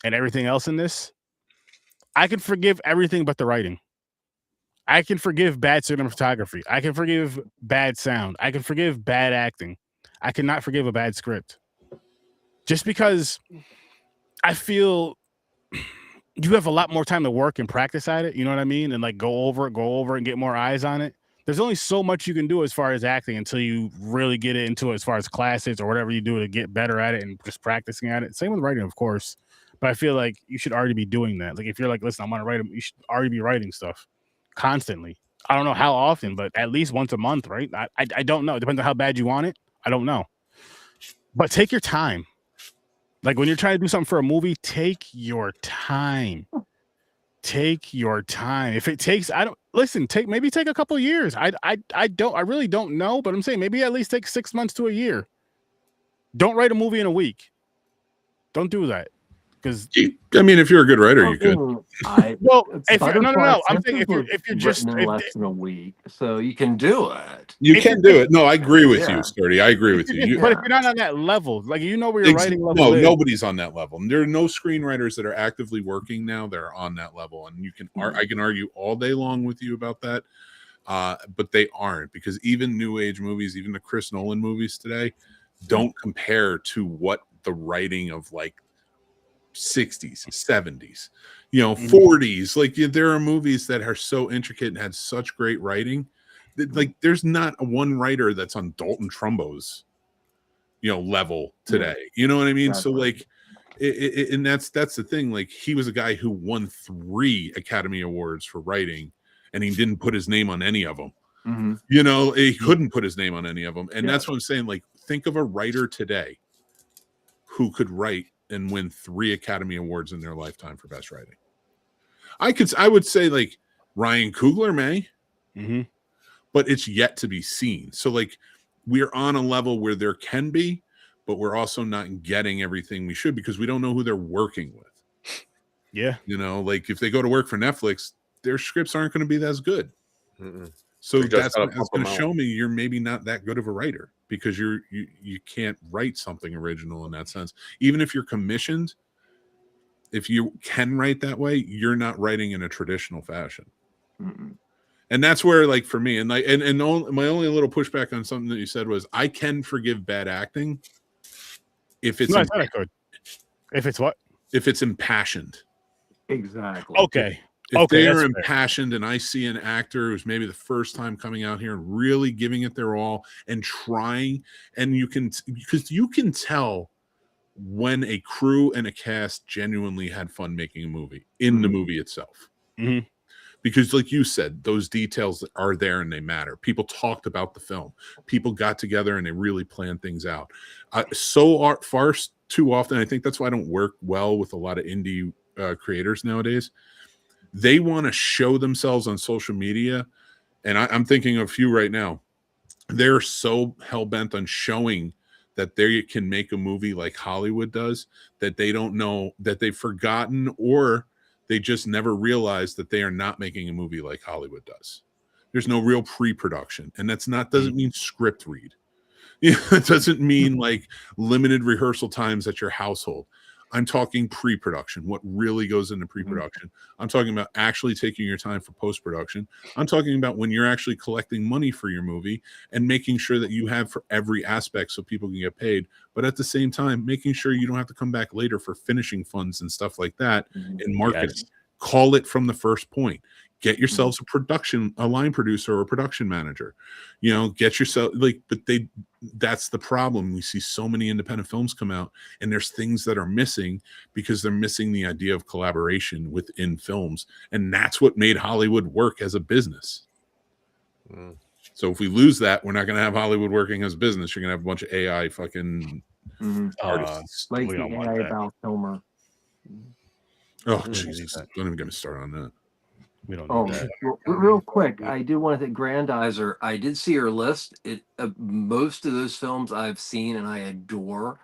and everything else in this, I can forgive everything but the writing. I can forgive bad cinematography. I can forgive bad sound. I can forgive bad acting. I cannot forgive a bad script. Just because I feel you have a lot more time to work and practice at it, you know what I mean? And like go over it and get more eyes on it. There's only so much you can do as far as acting until you really get into it as far as classes or whatever you do to get better at it and just practicing at it. Same with writing, of course. But I feel like you should already be doing that. Like if you're like, listen, I'm going to write them, you should already be writing stuff constantly. I don't know how often, but at least once a month, right? I don't know. It depends on how bad you want it. I don't know. But take your time. Like when you're trying to do something for a movie, take your time. Take your time. If it takes, maybe take a couple of years. I really don't know, but I'm saying maybe at least take 6 months to a year. Don't write a movie in a week. Don't do that. Because I mean, if you're a good writer, you could. no. I'm saying if you're just less than a week, so you can do it. You can do it. No, I agree with you, Sturdy. I agree with you. But if you're not on that level, like where your writing level is. Nobody's on that level. There are no screenwriters that are actively working now that are on that level, and you can. I can argue all day long with you about that, but they aren't, because even new age movies, even the Chris Nolan movies today, don't compare to what the writing of like 60s, 70s, 40s. Like there are movies that are so intricate and had such great writing that, like, there's not one writer that's on Dalton Trumbo's level today. You know what I mean? Exactly. So like and that's the thing. Like he was a guy who won 3 Academy Awards for writing, and he didn't put his name on any of them. He couldn't put his name on any of them. And that's what I'm saying. Like, think of a writer today who could write and win 3 Academy Awards in their lifetime for best writing. I would say like Ryan Coogler may, but it's yet to be seen. So like we're on a level where there can be, but we're also not getting everything we should because we don't know who they're working with. Yeah. Like if they go to work for Netflix, their scripts aren't going to be as good. So that's going to show me you're maybe not that good of a writer, because you can't write something original in that sense. Even if you're commissioned, if you can write that way, you're not writing in a traditional fashion. And that's where, like, for me, and my only little pushback on something that you said was, I can forgive bad acting if it's if it's what? If it's impassioned. Exactly. Okay. If they are impassioned, and I see an actor who's maybe the first time coming out here and really giving it their all and trying, and because you can tell when a crew and a cast genuinely had fun making a movie in the movie itself. Because like you said, those details are there and they matter. People talked about the film. People got together and they really planned things out. Far too often, I think that's why I don't work well with a lot of indie creators nowadays. They want to show themselves on social media, and I'm thinking of a few right now. they're so hell-bent on showing that they can make a movie like Hollywood does, that they don't know, that they've forgotten, or they just never realized that they are not making a movie like Hollywood does. There's no real pre-production, and doesn't mean script read. It doesn't mean like limited rehearsal times at your household. I'm talking pre-production, what really goes into pre-production. I'm talking about actually taking your time for post-production. I'm talking about when you're actually collecting money for your movie and making sure that you have for every aspect so people can get paid. But at the same time, making sure you don't have to come back later for finishing funds and stuff like that in marketing. Yes. Call it from the first point. Get yourselves a line producer or a production manager, get yourself that's the problem. We see so many independent films come out and there's things that are missing because they're missing the idea of collaboration within films. And that's what made Hollywood work as a business. So if we lose that, we're not going to have Hollywood working as a business. You're going to have a bunch of AI fucking artists. Like we the don't want AI that. about filmer. Oh, Jesus. Don't even get me started on that. We don't Oh, need that. real quick, I do want to thank Grandizer. I did see her list. Most of those films I've seen and I adore.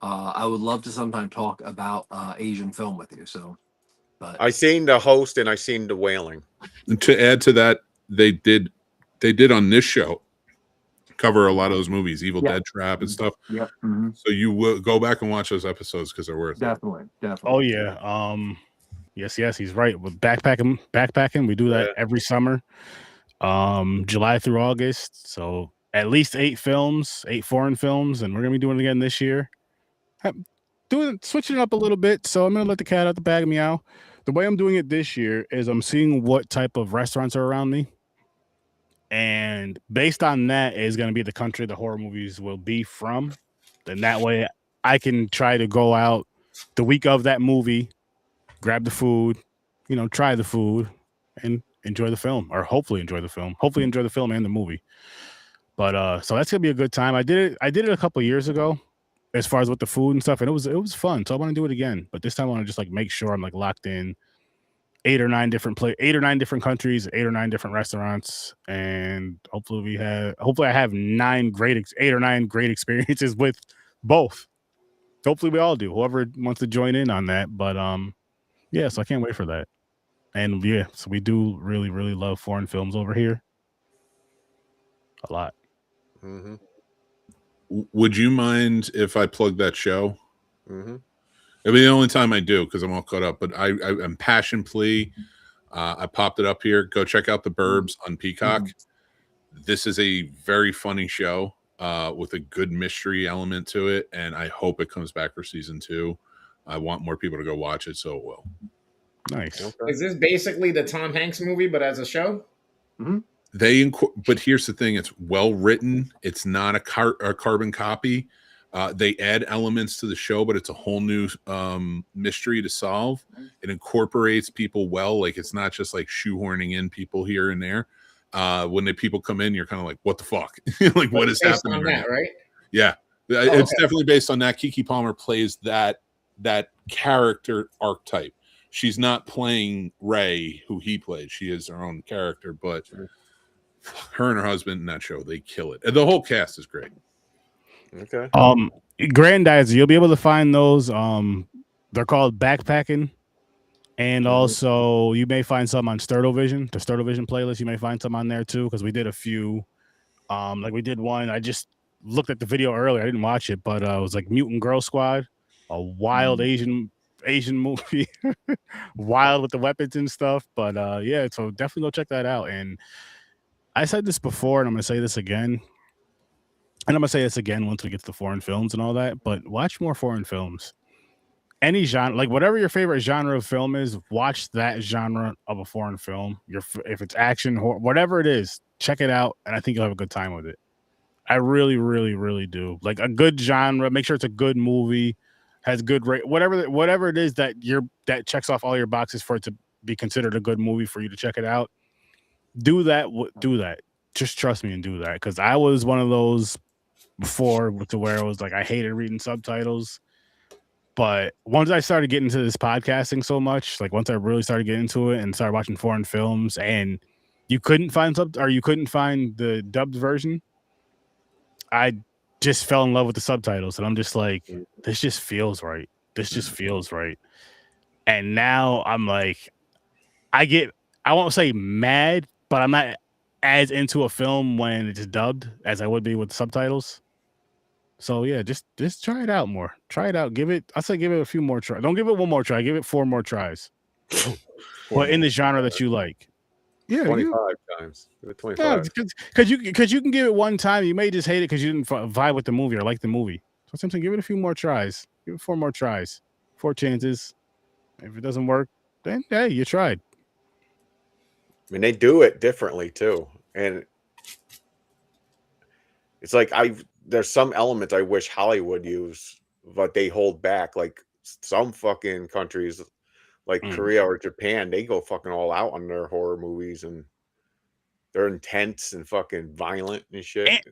I would love to sometime talk about Asian film with you. So, but I seen The Host and I seen The Wailing. And to add to that, they did on this show cover a lot of those movies, Evil Dead Trap and stuff. Yep. So you will go back and watch those episodes because they're worth it. Definitely. Oh yeah. Yes, he's right. With backpacking, we do that every summer. July through August. So at least 8 foreign films, and we're gonna be doing it again this year. Switching it up a little bit. So I'm gonna let the cat out the bag, meow. The way I'm doing it this year is I'm seeing what type of restaurants are around me. And based on that is going to be the country the horror movies will be from. Then that way I can try to go out the week of that movie, grab the food, try the food and enjoy the film, or hopefully enjoy the film. Hopefully enjoy the film and the movie. But so that's going to be a good time. I did it a couple of years ago as far as with the food and stuff, and it was fun. So I want to do it again. But this time I want to just make sure I'm locked in 8 or 9 different countries, 8 or 9 different restaurants, and hopefully I have 8 or 9 great experiences with both. Hopefully we all do. Whoever wants to join in on that, but so I can't wait for that. And so we do really, really love foreign films over here. A lot. Mm-hmm. Would you mind if I plug that show? Mm-hmm. It'll be the only time I do because I'm all caught up. But I'm Passion Plea. I popped it up here. Go check out The Burbs on Peacock. This is a very funny show with a good mystery element to it, and I hope it comes back for season 2. I want more people to go watch it, so it will. Nice. Okay. Is this basically the Tom Hanks movie, but as a show? Mm-hmm. But here's the thing: it's well written. It's not a carbon copy. They add elements to the show, but it's a whole new mystery to solve. It incorporates people well. It's not just shoehorning in people here and there. When the people come in, you're kind of like, what the fuck? What is happening right now? Right? Yeah. It's definitely based on that. Keke Palmer plays that character archetype. She's not playing Ray, who he played. She is her own character, but her and her husband in that show, they kill it. And the whole cast is great. Okay. Grandizer, you'll be able to find those. They're called Backpacking. And also you may find some on Sturd-O-Vision, the Sturd-O-Vision playlist. You may find some on there too, because we did a few. We did one. I just looked at the video earlier. I didn't watch it, but it was Mutant Girl Squad, a wild Asian movie, wild with the weapons and stuff. But so definitely go check that out. And I said this before, and I'm gonna say this again. And I'm gonna say this again once we get to the foreign films and all that. But watch more foreign films. Any genre, whatever your favorite genre of film is, watch that genre of a foreign film. If it's action, horror, whatever it is, check it out, and I think you'll have a good time with it. I really, really, really do. A good genre. Make sure it's a good movie, has good rate, whatever it is that checks off all your boxes for it to be considered a good movie for you to check it out. Do that. Just trust me and do that, because I was one of those before to where it was I hated reading subtitles. But once I started getting into this podcasting so much, once I really started getting into it and started watching foreign films, and you couldn't find the dubbed version, I just fell in love with the subtitles, and I'm just like, this just feels right. This just feels right. And now I'm like, I won't say mad, but I'm not as into a film when it's dubbed as I would be with subtitles. So yeah, just try it out more. Try it out. Give it a few more tries. Don't give it one more try. Give it 4 more tries. But in the genre that you like. Yeah, 25 times. Give it 25. because you can give it one time. You may just hate it because you didn't vibe with the movie or like the movie. So sometimes give it a few more tries. Give it 4 more tries. 4 chances. If it doesn't work, then hey, you tried. I mean, they do it differently too, and it's like there's some elements I wish Hollywood used, but they hold back. Like some fucking countries, like Korea or Japan, they go fucking all out on their horror movies, and they're intense and fucking violent and shit.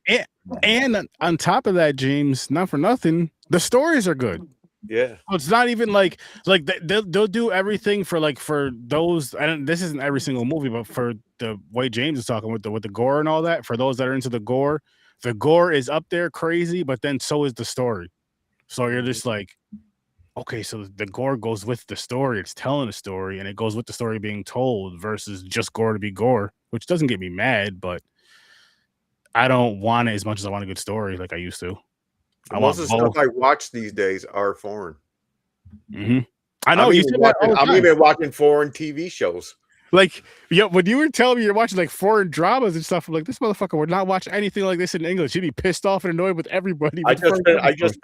And on top of that, James, not for nothing, the stories are good. Yeah, so it's not even like they'll do everything for those. And this isn't every single movie, but for the way James is talking with the gore and all that, for those that are into the gore is up there crazy, but then so is the story. So you're just like, okay, so the gore goes with the story. It's telling a story, and it goes with the story being told versus just gore to be gore, which doesn't get me mad, but I don't want it as much as I want a good story like I used to. Most of the stuff I watch these days are foreign. Mm-hmm. I know I'm even watching foreign TV shows. Like, yeah, when you were telling me you're watching like foreign dramas and stuff, I'm like, this motherfucker would not watch anything like this in English. He'd be pissed off and annoyed with everybody. I just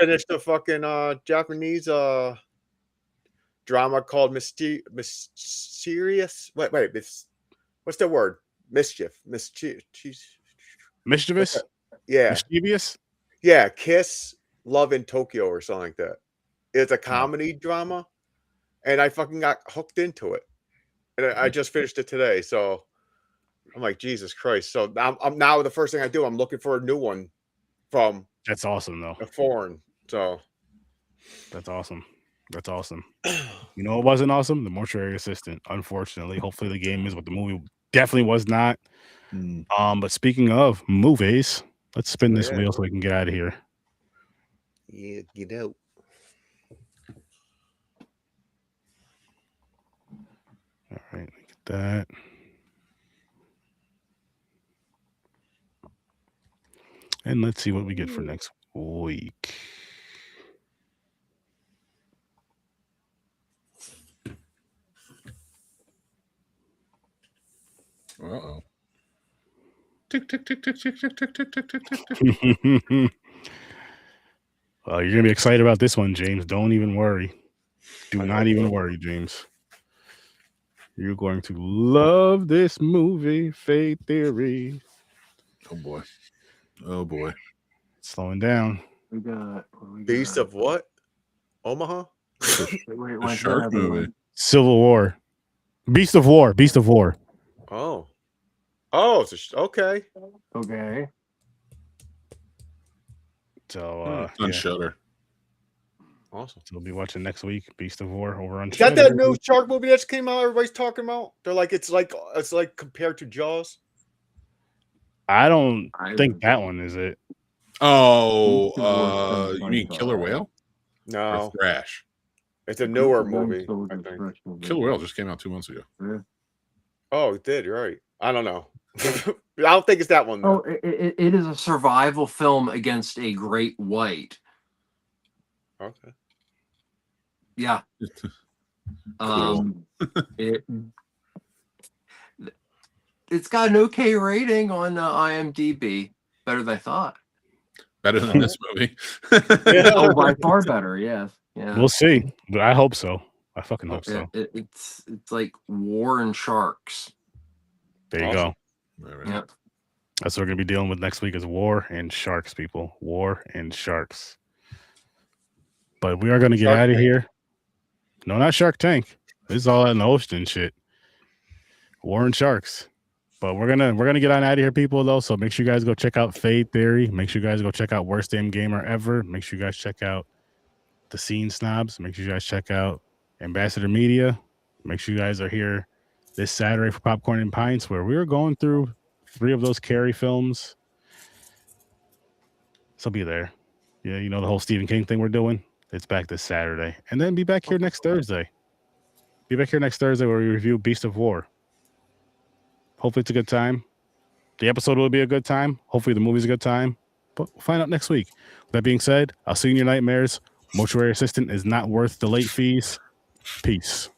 finished a fucking Japanese drama called Mysterious. Wait, what's the word? Mischievous? Yeah. Mischievous? Yeah, Kiss, Love in Tokyo or something like that. It's a comedy drama, and I fucking got hooked into it. And I just finished it today, so I'm like, Jesus Christ. So I'm now the first thing I do, I'm looking for a new one from That's awesome though. A foreign. So that's awesome. That's awesome. You know what wasn't awesome? The Mortuary Assistant. Unfortunately. Hopefully the game is, but the movie definitely was not. But speaking of movies, let's spin this wheel so we can get out of here. Yeah, get out. All right, get that. And let's see what we get for next week. Uh-oh. Tick, tick, tick, tick, tick, tick, tick, tick, tick, tick, tick. You're gonna be excited about this one, James. Don't even worry. Do not even worry, James. You're going to love this movie, Fate Theory. Oh boy. Oh boy. Slowing down. We got Beast of what? Omaha? A shark movie. Civil War. Beast of War. Beast of War. Oh. Oh, okay. Okay. So on Shudder. Awesome. So we'll be watching next week. Beast of War over on Is Shudder. that new shark movie that just came out? Everybody's talking about. They're like it's like compared to Jaws. I don't think that one is it. Oh, you mean Killer Whale? No, or Thrash. It's a newer movie. I think. Killer Whale just came out 2 months ago. Yeah. Oh, it did. You're right. I don't know. I don't think it's that one. Oh, it is a survival film against a great white. Okay. Yeah. It's got an okay rating on IMDb. Better than I thought. Better than this movie. Oh, by far better. Yes. Yeah. We'll see, but I hope so. I fucking hope so. It's like War and Sharks. There you go. Right. Yep. That's what we're gonna be dealing with next week is War and Sharks, people. War and Sharks. But we are gonna get out of here. No, not Shark Tank. This is all out in the ocean and shit. War and Sharks. But we're gonna get on out of here, people, though. So make sure you guys go check out Fade Theory. Make sure you guys go check out Worst Damn Gamer Ever. Make sure you guys check out the Scene Snobs. Make sure you guys check out Ambassador Media. Make sure you guys are here this Saturday for Popcorn and Pints, where we are going through 3 of those Carrie films. So be there. Yeah, you know the whole Stephen King thing we're doing. It's back this Saturday, and then be back here next Thursday. Be back here next Thursday where we review Beast of War. Hopefully it's a good time. The episode will be a good time. Hopefully the movie's a good time. But we'll find out next week. With that being said, I'll see you in your nightmares. Mortuary Assistant is not worth the late fees. Peace.